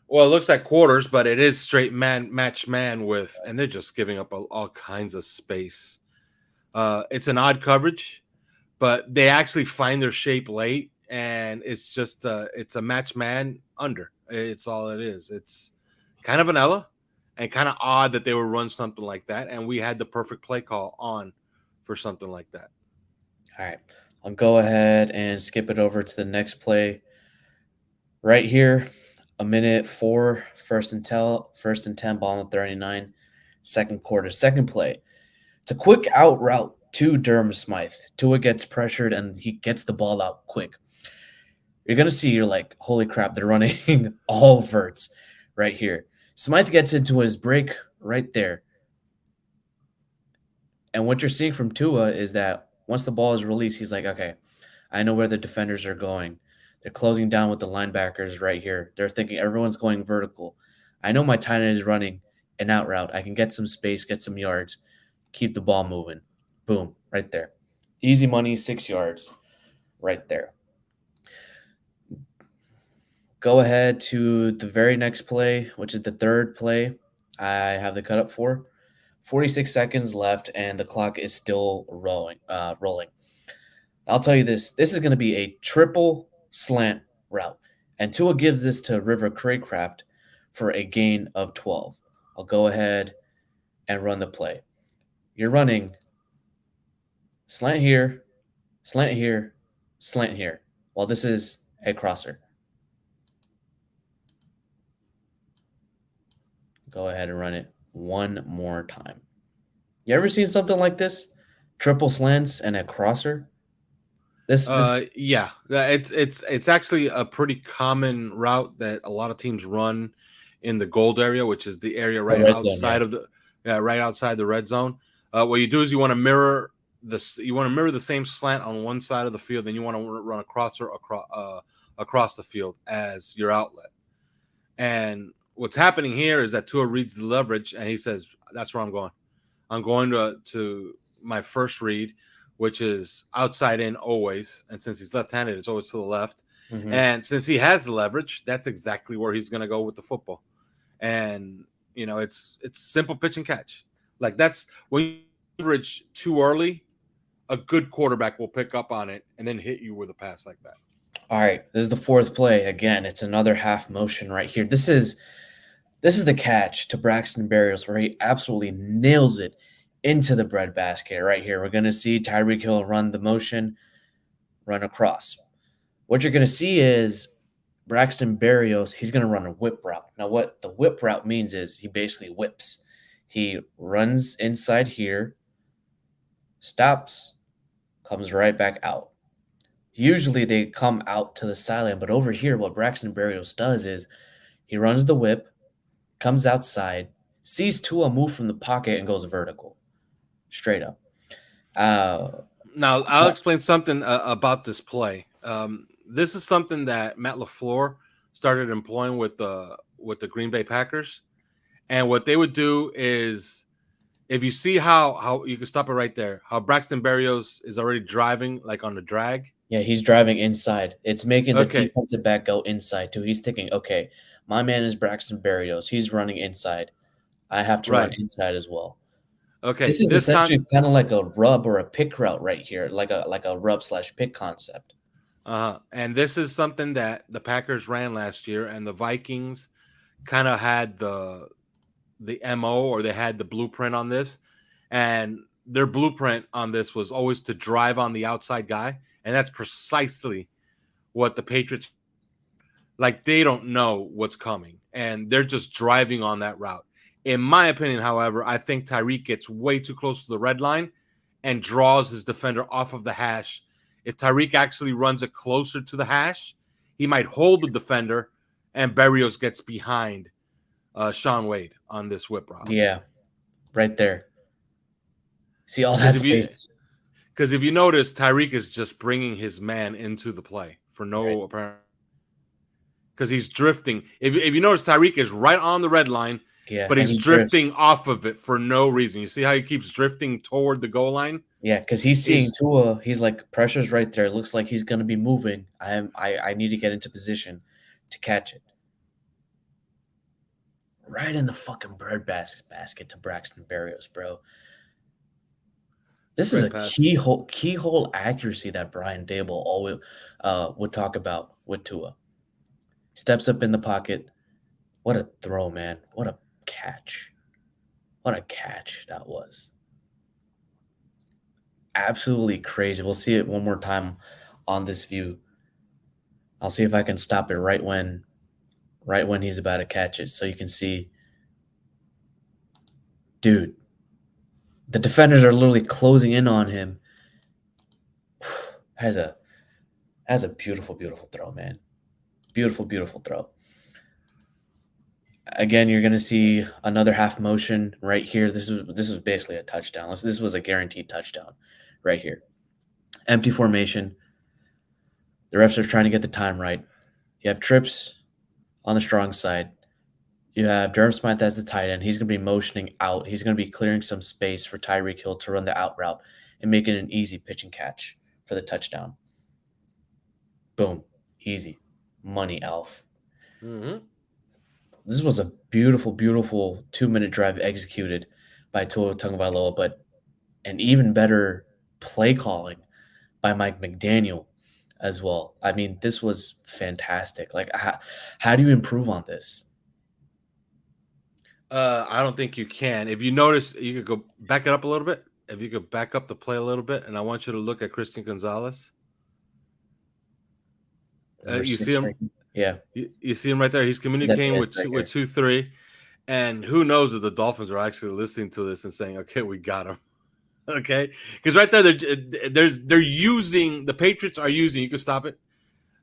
Well, it looks like quarters, but it is straight match man with, and they're just giving up all kinds of space. It's an odd coverage, but they actually find their shape late, and it's just it's a match man under. It's all it is. It's kind of vanilla and kind of odd that they would run something like that, and we had the perfect play call on for something like that. All right, I'll go ahead and skip it over to the next play. Right here, a minute 4, first and 10, ball on 39, second quarter, second play. It's a quick out route to Durham Smythe. Tua gets pressured and he gets the ball out quick. You're going to see, you're like, holy crap, they're running all verts right here. Smythe gets into his break right there. And what you're seeing from Tua is that once the ball is released, he's like, okay, I know where the defenders are going. They're closing down with the linebackers right here. They're thinking everyone's going vertical. I know my tight end is running an out route. I can get some space, get some yards, keep the ball moving. Boom, right there. Easy money, 6 yards right there. Go ahead to the very next play, which is the third play I have the cut up for. 46 seconds left, and the clock is still rolling. I'll tell you this. This is going to be a triple slant route. And Tua gives this to River Craycraft for a gain of 12. I'll go ahead and run the play. You're running slant here, slant here, slant here. Well, this is a crosser. Go ahead and run it one more time. You ever seen something like this? Triple slants and a crosser? Yeah, it's actually a pretty common route that a lot of teams run in the gold area, which is the area right outside of the right outside the red zone. What you do is you want to mirror the same slant on one side of the field, then you want to run a crosser across the field as your outlet. And what's happening here is that Tua reads the leverage and he says, "That's where I'm going. I'm going to my first read, which is outside in always. And since he's left-handed, it's always to the left. Mm-hmm. And since he has the leverage, that's exactly where he's going to go with the football. And, it's simple pitch and catch. Like that's when you leverage too early, a good quarterback will pick up on it and then hit you with a pass like that. All right, this is the fourth play. Again, it's another half motion right here. This is the catch to Braxton Berrios where he absolutely nails it into the breadbasket right here. We're going to see Tyreek Hill run the motion, run across. What you're going to see is Braxton Berrios, he's going to run a whip route. Now, what the whip route means is he basically whips. He runs inside here, stops, comes right back out. Usually they come out to the sideline, but over here, what Braxton Berrios does is he runs the whip, comes outside, sees Tua move from the pocket, and goes vertical, straight up. Now, I'll So explain something about this play. This is something that Matt LaFleur started employing with the Green Bay Packers, and what they would do is, if you see how you can stop it right there, how Braxton Berrios is already driving like on the drag. yeah, he's driving inside. It's making the Okay, defensive back go inside too. He's thinking, okay, my man is Braxton Berrios. He's running inside. I have to run right. inside as well. Okay, This is this con essentially kind of like a rub or a pick route right here, like a rub slash pick concept. and this is something that the Packers ran last year, and the Vikings kind of had the MO, or they had the blueprint on this. And their blueprint on this was always to drive on the outside guy. And that's precisely what the Patriots, like, they don't know what's coming. And they're just driving on that route. In my opinion, however, I think Tyreek gets way too close to the red line and draws his defender off of the hash. If Tyreek actually runs it closer to the hash, he might hold the defender, and Berrios gets behind Sean Wade on this whip route. Yeah, right there. See all that Because space. if you notice, Tyreek is just bringing his man into the play for Right. no apparent, because he's drifting. If you notice, Tyreek is right on the red line, Yeah, but and he's he drifts. drifting off of it for no reason. You see how he keeps drifting toward the goal line? Yeah, because he's seeing He's Tua. He's like, pressure's right there. It looks like he's gonna be moving. I need to get into position to catch it. Right in the fucking basket to Braxton Berrios, bro. This is great a pass. keyhole accuracy that Brian Dable always would talk about with Tua. Steps up in the pocket. What a throw, man. What a catch. What a catch that was. Absolutely crazy. We'll see it one more time on this view. I'll see if I can stop it right when he's about to catch it so you can see. Dude, the defenders are literally closing in on him. Has a beautiful, beautiful throw, man. Beautiful, beautiful throw. Again, you're gonna see another half motion right here. This was basically a touchdown. This was a guaranteed touchdown right here. Empty formation. The refs are trying to get the time right. You have trips on the strong side. You have Durham Smythe as the tight end. He's going to be motioning out. He's going to be clearing some space for Tyreek Hill to run the out route and make it an easy pitch and catch for the touchdown. Boom. Easy. Money, Alf. Mm-hmm. This was a beautiful, beautiful 2-minute drive executed by Tua Tagovailoa, but an even better play calling by Mike McDaniel as well. I mean, this was fantastic. Like, how do you improve on this? I don't think you can. If you notice, you could go back it up a little bit. If you could back up the play a little bit, and I want you to look at Christian Gonzalez. Number You see 6 him. right here. Yeah, You see him right there. He's he's at the communicating ends right with here. 2-3, and who knows if the Dolphins are actually listening to this and saying, "Okay, we got him." Okay, because right there, they're using, the Patriots are using. You can stop it.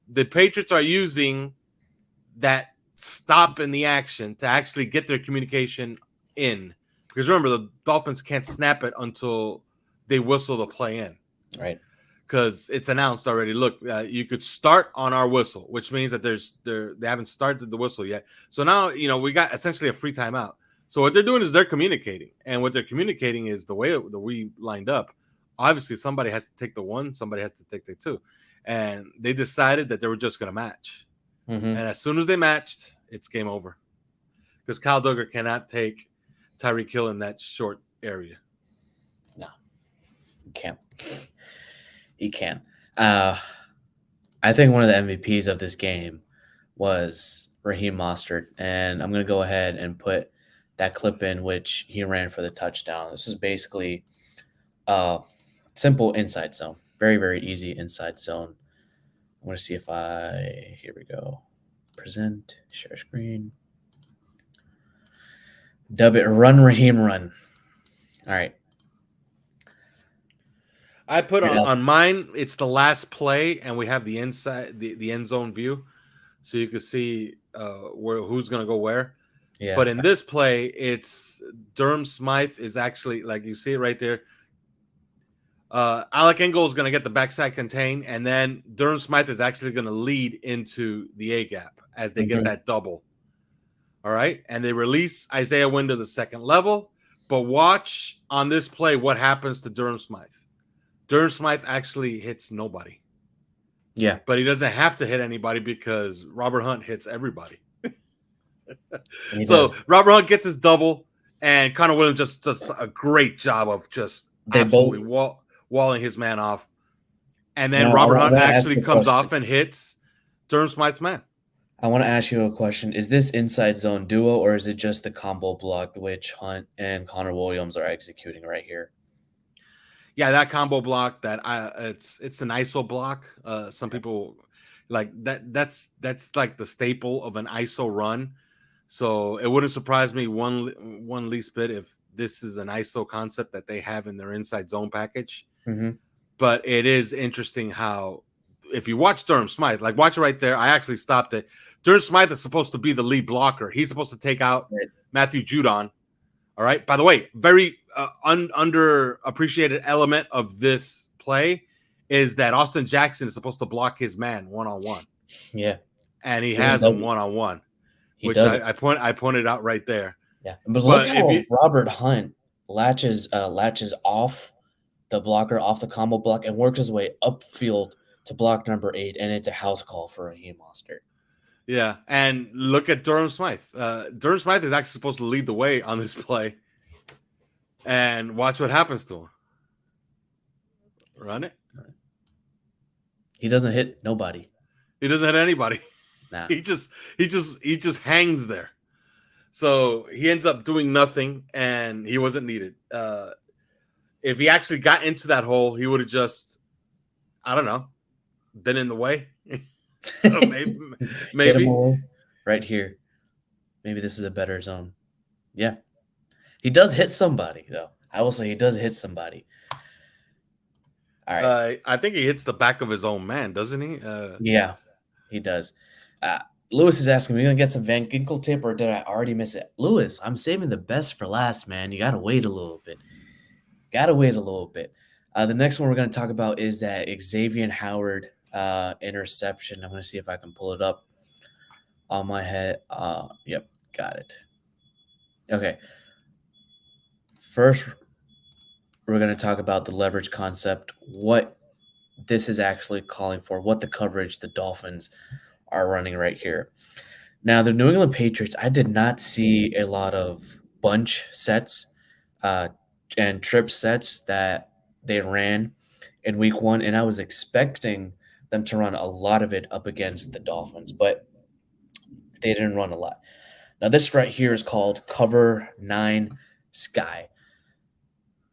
The Patriots are using that stop in the action to actually get their communication in, because remember, the Dolphins can't snap it until they whistle the play in, Right. because it's announced already. Look, you could start on our whistle, which means that they haven't started the whistle yet. So now we got essentially a free timeout. So what they're doing is they're communicating, and what they're communicating is the way that we lined up. Obviously, somebody has to take the one, somebody has to take the two, and they decided that they were just going to match. Mhm. And as soon as they matched, it's game over, because Kyle Duggar cannot take Tyreek Hill in that short area. No, he can't. He can't. Uh, I think one of the MVPs of this game was Raheem Mostert, and I'm going to go ahead and put that clip in which he ran for the touchdown. This is basically a simple inside zone, very, very easy inside zone. I'm going to see if here we go. Present, share screen. Dub it, run, Raheem, run. All right. I put Alfred Alf. on mine, it's the last play, and we have the inside, the end zone view. So you can see who's going to go where. Yeah. But in this play, it's Durham Smythe is actually, like you see it right there. Alec Engel is going to get the backside contain, and then Durham Smythe is actually going to lead into the A gap as they get that double. All right. And they release Isaiah Wynn to the second level. But watch on this play what happens to Durham Smythe. Durham Smythe actually hits nobody. Yeah. But he doesn't have to hit anybody because Robert Hunt hits everybody. So Robert Hunt gets his double, and Connor Williams just does a great job of just absolutely walling his man off. And then Robert Hunt actually comes off and hits Durham Smythe's man. I want to ask you a question. Is this inside zone duo, or is it just the combo block which Hunt and Connor Williams are executing right here? Yeah, that combo block, that it's an ISO block. Some people like that. That's like the staple of an ISO run. So it wouldn't surprise me one least bit if this is an ISO concept that they have in their inside zone package. Mm-hmm. But it is interesting how, if you watch Durham Smythe, like watch it right there. I actually stopped it. Durham Smythe is supposed to be the lead blocker. He's supposed to take out Matthew Judon. All right. By the way, very underappreciated element of this play is that Austin Jackson is supposed to block his man one-on-one. Yeah. And he has him one-on-one, which I pointed out right there. Yeah. But look how Robert Hunt latches off the blocker, off the combo block, and works his way upfield to block number 8, and it's a house call for Raheem Mostert. Yeah, and look at Durham Smythe. Durham Smythe is actually supposed to lead the way on this play. And watch what happens to him. Run it. He doesn't hit nobody. He doesn't hit anybody. Nah. He just hangs there. So he ends up doing nothing, and he wasn't needed. If he actually got into that hole, he would have just, I don't know, been in the way. maybe. Right here. Maybe this is a better zone. Yeah. He does hit somebody, though. I will say he does hit somebody. All right. I think he hits the back of his own man, doesn't he? Yeah, he does. Lewis is asking, are we going to get some Van Ginkel tip, or did I already miss it? Lewis, I'm saving the best for last, man. You got to wait a little bit. The next one we're going to talk about is that Xavier Howard interception. I'm going to see if I can pull it up on my head. Yep, got it. Okay. First, we're going to talk about the leverage concept, what this is actually calling for, what the coverage the Dolphins are running right here. Now, the New England Patriots, I did not see a lot of bunch sets and trip sets that they ran in week 1, and I was expecting them to run a lot of it up against the Dolphins, but they didn't run a lot. Now, this right here is called Cover 9 Sky.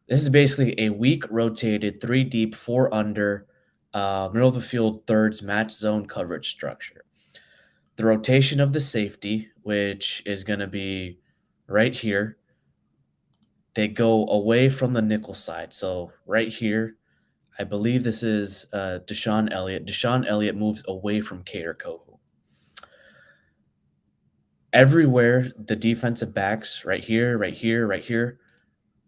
This is basically a weak rotated 3 deep, 4 under, middle of the field thirds match zone coverage structure. The rotation of the safety, which is going to be right here, they go away from the nickel side. So right here, I believe this is Deshaun Elliott. Deshaun Elliott moves away from Cater Kohu. Everywhere the defensive backs, right here,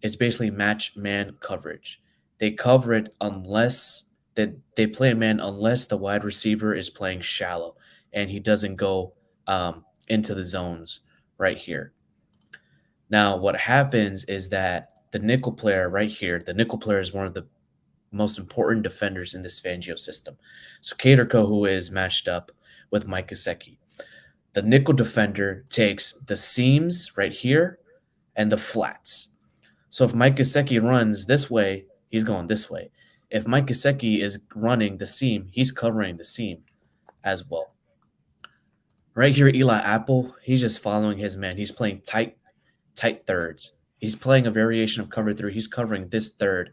it's basically match man coverage. They cover it unless they play a man unless the wide receiver is playing shallow and he doesn't go into the zones right here. Now, what happens is that the nickel player right here, the nickel player is one of the most important defenders in this Fangio system. So Cater Kohu is matched up with Mike Gesicki. The nickel defender takes the seams right here and the flats. So if Mike Gesicki runs this way, he's going this way. If Mike Gesicki is running the seam, he's covering the seam as well. Right here, Eli Apple, he's just following his man. He's playing tight thirds. He's playing a variation of cover 3. He's covering this third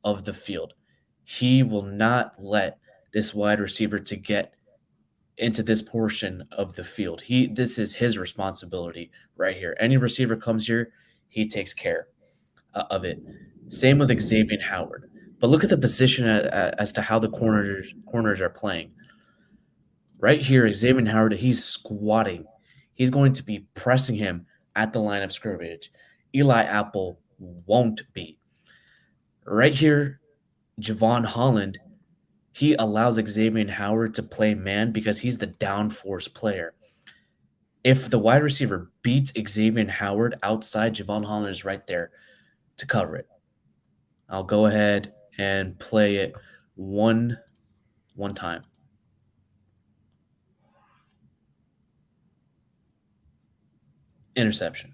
of the field. He will not let this wide receiver to get into this portion of the field. This is his responsibility right here. Any receiver comes here, he takes care of it. Same with Xavier Howard. But look at the position as to how the corners are playing. Right here, Xavier Howard, he's squatting. He's going to be pressing him at the line of scrimmage. Eli Apple won't be. Right here, Javon Holland, he allows Xavier Howard to play man because he's the downforce player. If the wide receiver beats Xavier Howard outside, Javon Holland is right there to cover it. I'll go ahead and play it one time. Interception.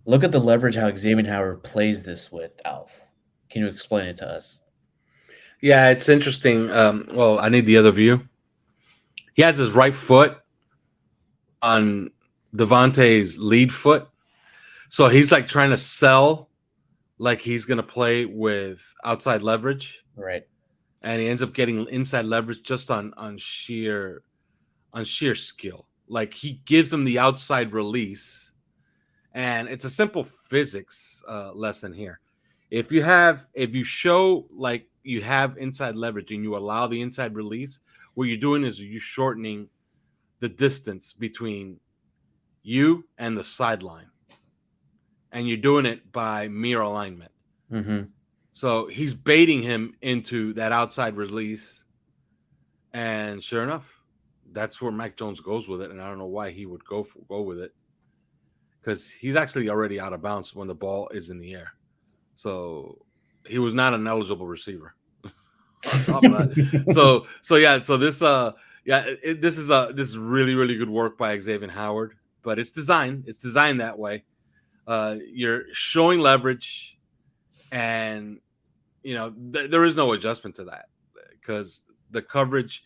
Look at the leverage how Xavier Howard plays this with, Alf. Can you explain it to us? Yeah, it's interesting. Well, I need the other view. He has his right foot on Devontae's lead foot. So he's like trying to sell like he's going to play with outside leverage. Right. And he ends up getting inside leverage just on sheer skill. Like he gives him the outside release. And it's a simple physics lesson here. If you show like you have inside leverage and you allow the inside release, what you're doing is you're shortening the distance between you and the sideline. And you're doing it by mere alignment. Mm-hmm. So he's baiting him into that outside release. And sure enough, that's where Mac Jones goes with it. And I don't know why he would go with it. Because he's actually already out of bounds when the ball is in the air. So he was not an eligible receiver. On top of that. This is really, really good work by Xavier Howard. But it's designed that way. You're showing leverage, and there is no adjustment to that because the coverage,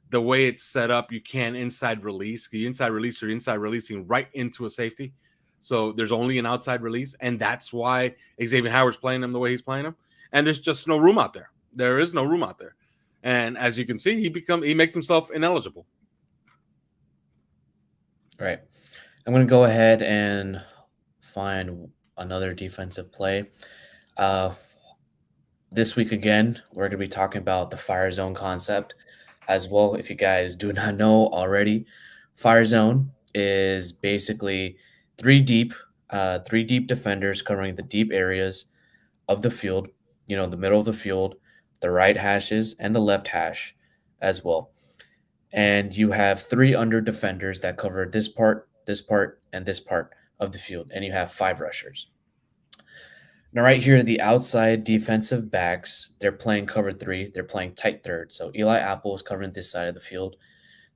the way it's set up, you can inside release. The inside release, you're inside releasing right into a safety. So there's only an outside release, and that's why Xavier Howard's playing him the way he's playing him. And there's just no room out there. There is no room out there. And as you can see, he makes himself ineligible. Right. I'm going to go ahead and find another defensive play. This week again, we're going to be talking about the fire zone concept as well. If you guys do not know already, fire zone is basically three deep defenders covering the deep areas of the field, the middle of the field, the right hashes, and the left hash as well. And you have three under defenders that cover this part, and this part of the field, and you have 5 rushers. Now, right here, the outside defensive backs, they're playing cover 3. They're playing tight third. So Eli Apple is covering this side of the field.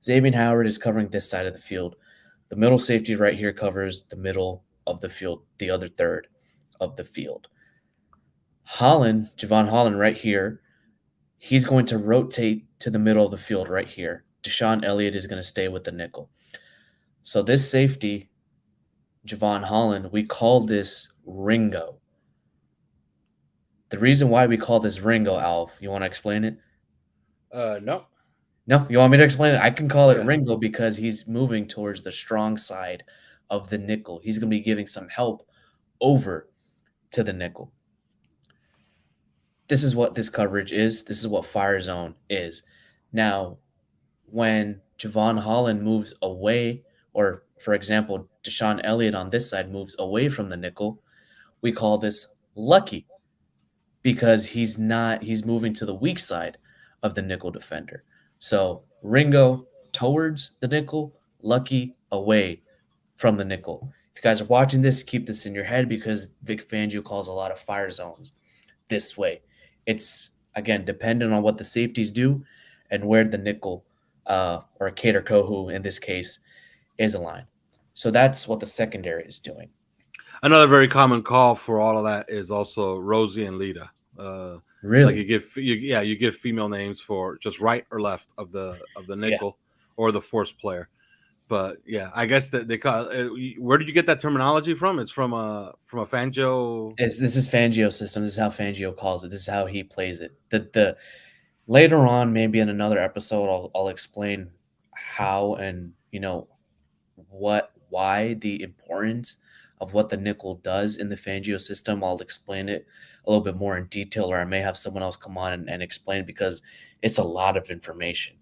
Xavier Howard is covering this side of the field. The middle safety right here covers the middle of the field, the other third of the field. Javon Holland right here, he's going to rotate to the middle of the field right here. Deshaun Elliott is going to stay with the nickel. So this safety, Javon Holland, we call this Ringo. The reason why we call this Ringo, Alf, you want to explain it? No. No, you want me to explain it? I can call it Ringo because he's moving towards the strong side of the nickel. He's going to be giving some help over to the nickel. This is what this coverage is. This is what fire zone is. Now, when Javon Holland moves away, or for example, Deshaun Elliott on this side moves away from the nickel, we call this lucky because he's moving to the weak side of the nickel defender. So Ringo towards the nickel, lucky away from the nickel. If you guys are watching this, keep this in your head because Vic Fangio calls a lot of fire zones this way. It's, again, dependent on what the safeties do and where the nickel or Cater Kohu in this case is aligned. So that's what the secondary is doing. Another very common call for all of that is also Rosie and Lita. Really? Like you give female names for just right or left of the nickel or the force player. But yeah, I guess that they call. Where did you get that terminology from? It's from a Fangio. This is Fangio system. This is how Fangio calls it. This is how he plays it. Later on, maybe in another episode, I'll explain how and why the importance of what the nickel does in the Fangio system. I'll explain it a little bit more in detail, or I may have someone else come on and explain it because it's a lot of information.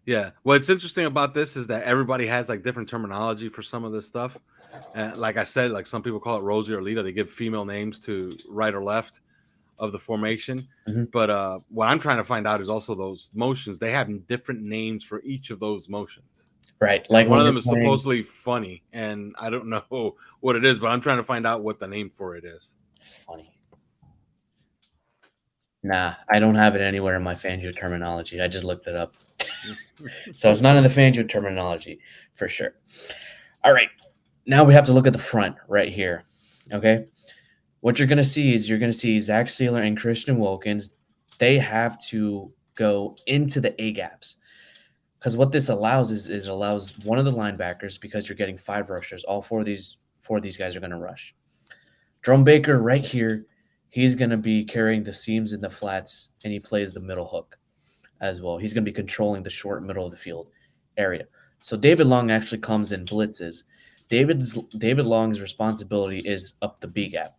Yeah. What's interesting about this is that everybody has like different terminology for some of this stuff. Like I said, like some people call it Rosie or Lita. They give female names to right or left of the formation. Mhm. But what I'm trying to find out is also those motions. They have different names for each of those motions. Right, And like one when of you're them is playing. supposedly funny, and I don't know what it is, but I'm trying to find out what the name for it is. Funny. Nah, I don't have it anywhere in my Fangio terminology. I just looked it up. So it's not in the Fangio terminology for sure. All right. Now we have to look at the front right here. Okay. What you're going to see is you're going to see Zach Sealer and Christian Wilkins. They have to go into the A gaps because what this allows is it allows one of the linebackers, because you're getting five rushers. All four of these guys are going to rush. Drum Baker right here, he's going to be carrying the seams and the flats, and he plays the middle hook as well. He's going to be controlling the short middle of the field area. So David Long actually comes in blitzes. David Long's responsibility is up the B gap.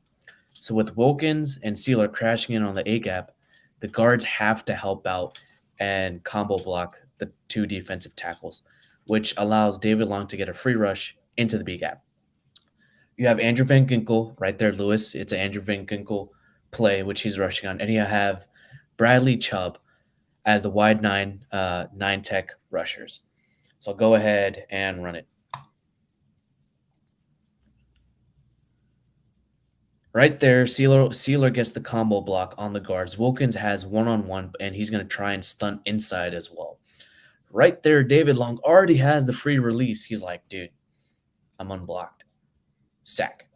So with Wilkins and Sealer crashing in on the A gap, the guards have to help out and combo block the two defensive tackles, which allows David Long to get a free rush into the B gap. You have Andrew Van Ginkel right there, Lewis. It's an Andrew Van Ginkel play, which he's rushing on. And you have Bradley Chubb as the wide nine tech rushers. So I'll go ahead and run it. Right there, Sealer gets the combo block on the guards. Wilkins has one-on-one, and he's going to try and stunt inside as well. Right there, David Long already has the free release. He's like, dude, I'm unblocked. Sack.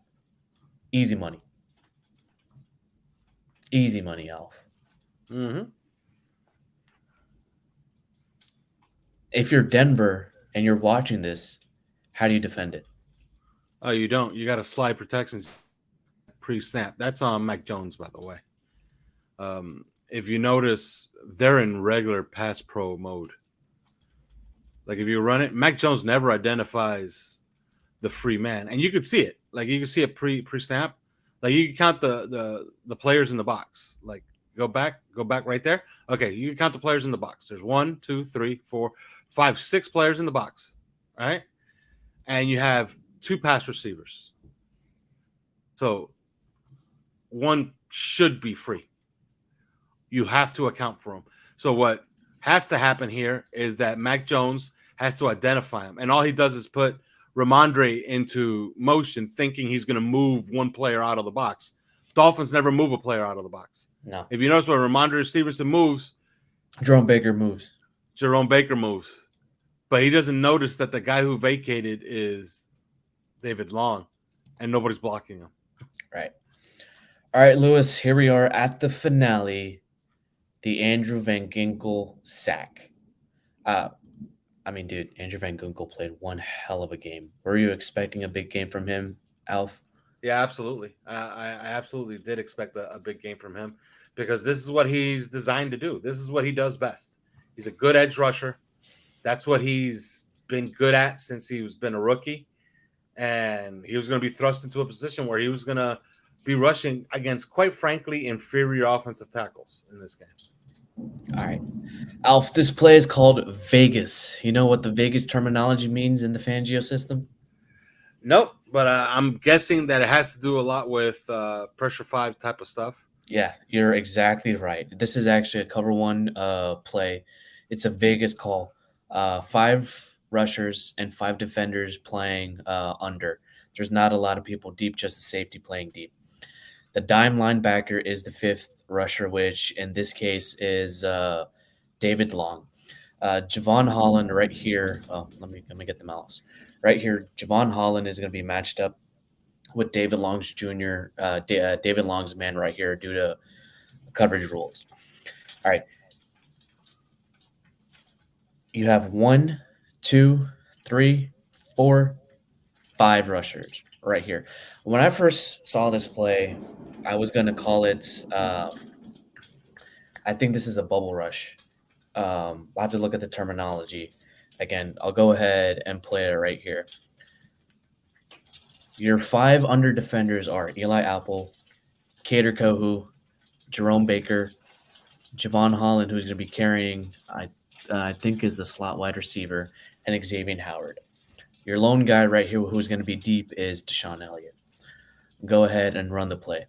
Easy money. Easy money, Alf. Mm-hmm. If you're Denver and you're watching this, how do you defend it? Oh, you don't. You got to slide protections pre-snap. That's on Mac Jones, by the way. If you notice, they're in regular pass pro mode. Like if you run it, Mac Jones never identifies the free man, and you could see it. Like you can see it pre-snap. Like you can count the players in the box. Like go back right there. Okay, you can count the players in the box. There's 1, 2, 3, 4, 5, 6 players in the box, right? And you have 2 pass receivers. So one should be free. You have to account for him. So what has to happen here is that Mac Jones has to identify him, and all he does is put Ramondre into motion, thinking he's going to move one player out of the box. Dolphins never move a player out of the box. No. If you notice when Ramondre Stevenson moves, Jerome Baker moves. Jerome Baker moves, but he doesn't notice that the guy who vacated is David Long, and nobody's blocking him. Right. All right, Lewis, here we are at the finale, the Andrew Van Ginkel sack. Dude, Andrew Van Ginkel played one hell of a game. Were you expecting a big game from him, Alf? Yeah, absolutely. I absolutely did expect a big game from him because this is what he's designed to do. This is what he does best. He's a good edge rusher. That's what he's been good at since he's been a rookie. And he was going to be thrust into a position where he was going to be rushing against, quite frankly, inferior offensive tackles in this game. All right. Alf, this play is called Vegas. You know what the Vegas terminology means in the Fangio system? Nope, but I'm guessing that it has to do a lot with pressure 5 type of stuff. Yeah, you're exactly right. This is actually a cover one play. It's a Vegas call. Five rushers and five defenders playing under. There's not a lot of people deep, just the safety playing deep. The dime linebacker is the fifth rusher, which in this case is David Long. Javon Holland right here. Oh, let me get the mouse. Right here, Javon Holland is going to be matched up with David Long's Jr. David Long's man right here due to coverage rules. All right. You have 1, 2, 3, 4, 5 rushers right here. When I first saw this play, I was going to call it I think this is a bubble rush. I'll have to look at the terminology. Again, I'll go ahead and play it right here. Your 5 under defenders are Eli Apple, Cater Kohu, Jerome Baker, Javon Holland, who's going to be carrying, I think, is the slot wide receiver, and Xavier Howard. Your lone guy right here who's going to be deep is Deshaun Elliott. Go ahead and run the play.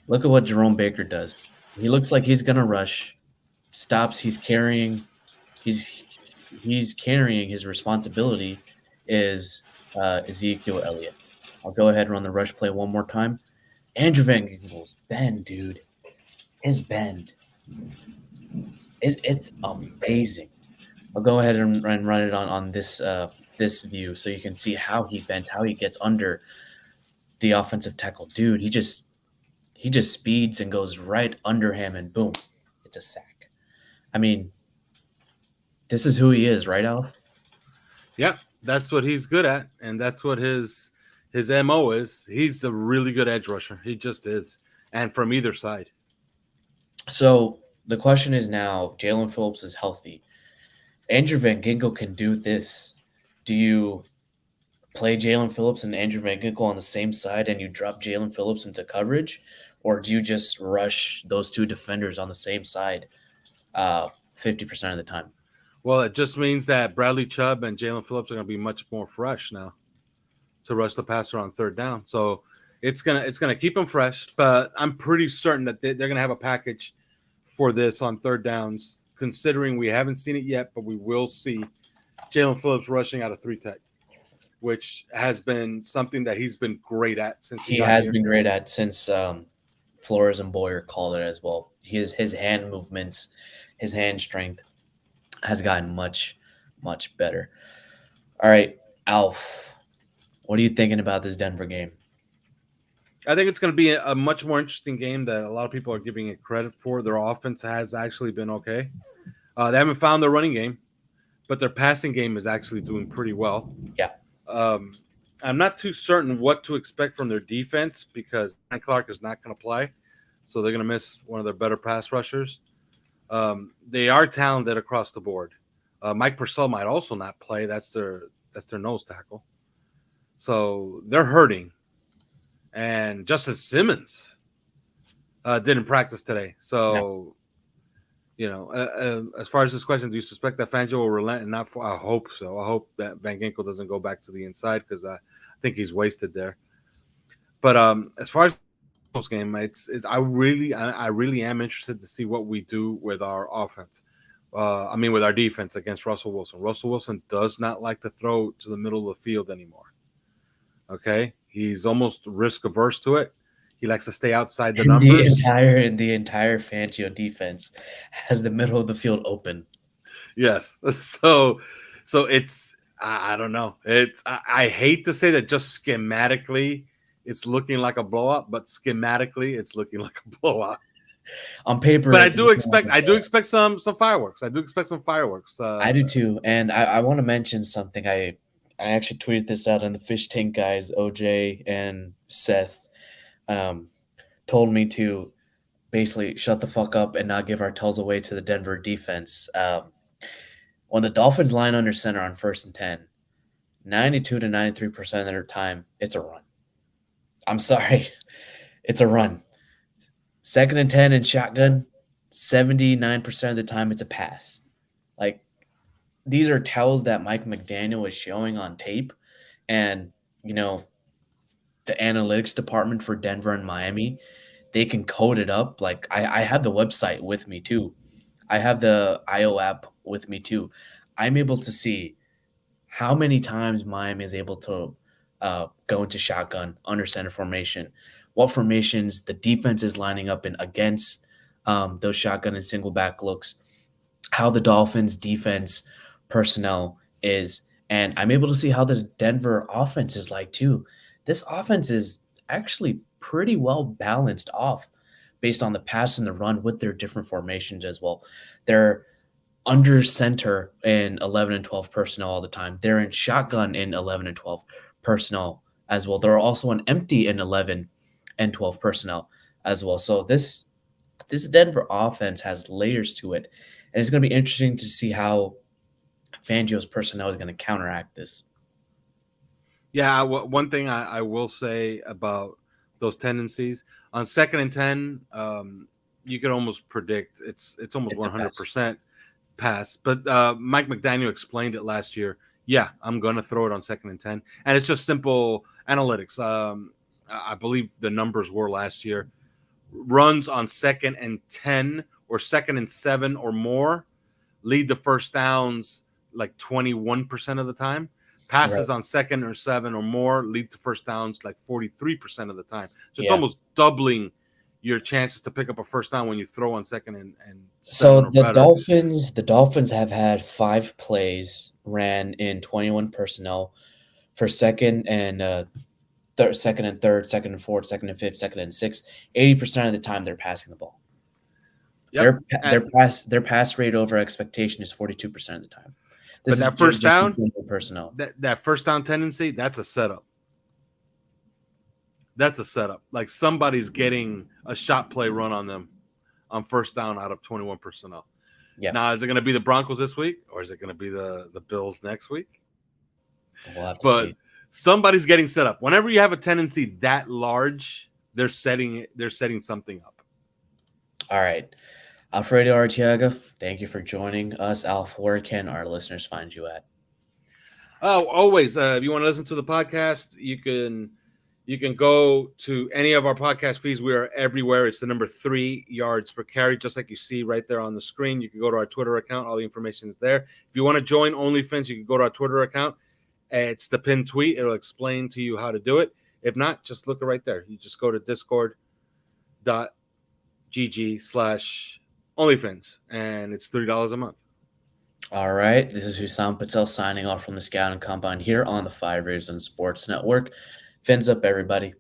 Look at what Jerome Baker does. He looks like he's going to rush, stops, he's carrying his responsibility is Ezekiel Elliott. I'll go ahead and run the rush play one more time. Andrew Van Ginkel's bend, dude. His bend. It's amazing. I'll go ahead and run it on this this view so you can see how he bends, how he gets under the offensive tackle. Dude, he just speeds and goes right under him, and boom, it's a sack. I mean, this is who he is, right, Alf? Yeah, that's what he's good at, and that's what his MO is. He's a really good edge rusher. He just is, and from either side. So the question is now, Jalen Phillips is healthy. Andrew Van Ginkel can do this. Do you play Jalen Phillips and Andrew Van Ginkel on the same side and you drop Jalen Phillips into coverage? Or do you just rush those two defenders on the same side 50% of the time? Well, it just means that Bradley Chubb and Jalen Phillips are going to be much more fresh now to rush the passer on third down. So it's gonna keep them fresh. But I'm pretty certain that they're going to have a package for this on third downs, considering we haven't seen it yet, but we will see Jalen Phillips rushing out of 3-tech, which has been something that he's been great at since he has been great at since Flores and Boyer called it as well. His hand movements, his hand strength has gotten much, much better. All right, Alf, what are you thinking about this Denver game? I think it's going to be a much more interesting game that a lot of people are giving it credit for. Their offense has actually been okay. They haven't found their running game, but their passing game is actually doing pretty well. Yeah. I'm not too certain what to expect from their defense because Frank Clark is not going to play, so they're going to miss one of their better pass rushers. They are talented across the board. Mike Purcell might also not play. That's their nose tackle. So they're hurting. And Justin Simmons didn't practice today. So, as far as this question, do you suspect that Fangio will relent and not? I hope so. I hope that Van Ginkel doesn't go back to the inside because I think he's wasted there. But as far as this game, I really am interested to see what we do with our offense. With our defense against Russell Wilson. Russell Wilson does not like to throw to the middle of the field anymore. Okay, he's almost risk averse to it. He likes to stay outside the numbers. The entire Fangio defense has the middle of the field open. Yes, so it's I don't know. I hate to say that just schematically it's looking like a blowout, but schematically it's looking like a blowout. On paper, but I do expect some fireworks. I do expect some fireworks. I do too, and I want to mention something. I actually tweeted this out, and the Fish Tank guys, OJ and Seth, told me to basically shut the fuck up and not give our tells away to the Denver defense. When the Dolphins line under center on 1st and 10, 92 to 93% of their time, it's a run. I'm sorry. It's a run. 2nd and 10 in shotgun, 79% of the time, it's a pass. Like, these are tells that Mike McDaniel is showing on tape. And, the analytics department for Denver and Miami, they can code it up. Like, I have the website with me too. I have the IO app with me too. I'm able to see how many times Miami is able to go into shotgun under center formation, what formations the defense is lining up in against those shotgun and single back looks, how the Dolphins defense personnel is. And I'm able to see how this Denver offense is like too. This offense is actually pretty well balanced off based on the pass and the run with their different formations as well. They're under center in 11 and 12 personnel all the time. They're in shotgun in 11 and 12 personnel as well. They're also an empty in 11 and 12 personnel as well. So this this Denver offense has layers to it, and it's going to be interesting to see how Fangio's personnel is going to counteract this. Yeah, one thing I will say about those tendencies on 2nd and 10, you could almost predict it's almost It's a pass. 100% pass. But Mike McDaniel explained it last year. Yeah, I'm going to throw it on 2nd and 10, and it's just simple analytics. I believe the numbers were last year. Runs on 2nd and 10 or 2nd and 7 or more lead to first downs like 21% of the time. Passes Right. on 2nd or 7 or more lead to first downs like 43% of the time. So it's Yeah. almost doubling your chances to pick up a first down when you throw on 2nd and 7 So or better. The Dolphins have had 5 plays ran in 21 personnel for second and third, second and fourth, second and fifth, second and sixth. 80% of the time they're passing the ball. Yep. Their pass rate over expectation is 42% of the time. This But is that first just down, personnel. that first down tendency, that's a setup. That's a setup. Like somebody's getting a shot play run on them on first down out of 21 personnel. Yeah. Now, is it going to be the Broncos this week, or is it going to be the Bills next week? We'll have to But see. somebody's getting set up. Whenever you have a tendency that large, they're setting something up. All right. Alfredo Arteaga, thank you for joining us. Alf, where can our listeners find you at? Oh, always. If you want to listen to the podcast, you can go to any of our podcast feeds. We are everywhere. It's the number 3 yards per carry, just like you see right there on the screen. You can go to our Twitter account. All the information is there. If you want to join OnlyFans, you can go to our Twitter account. It's the pinned tweet. It'll explain to you how to do it. If not, just look right there. You just go to discord.gg/OnlyFans, and it's $30 a month. All right. This is Hussam Patel signing off from the Scout and Combine here on the Five Reasons Sports Network. Fins up, everybody.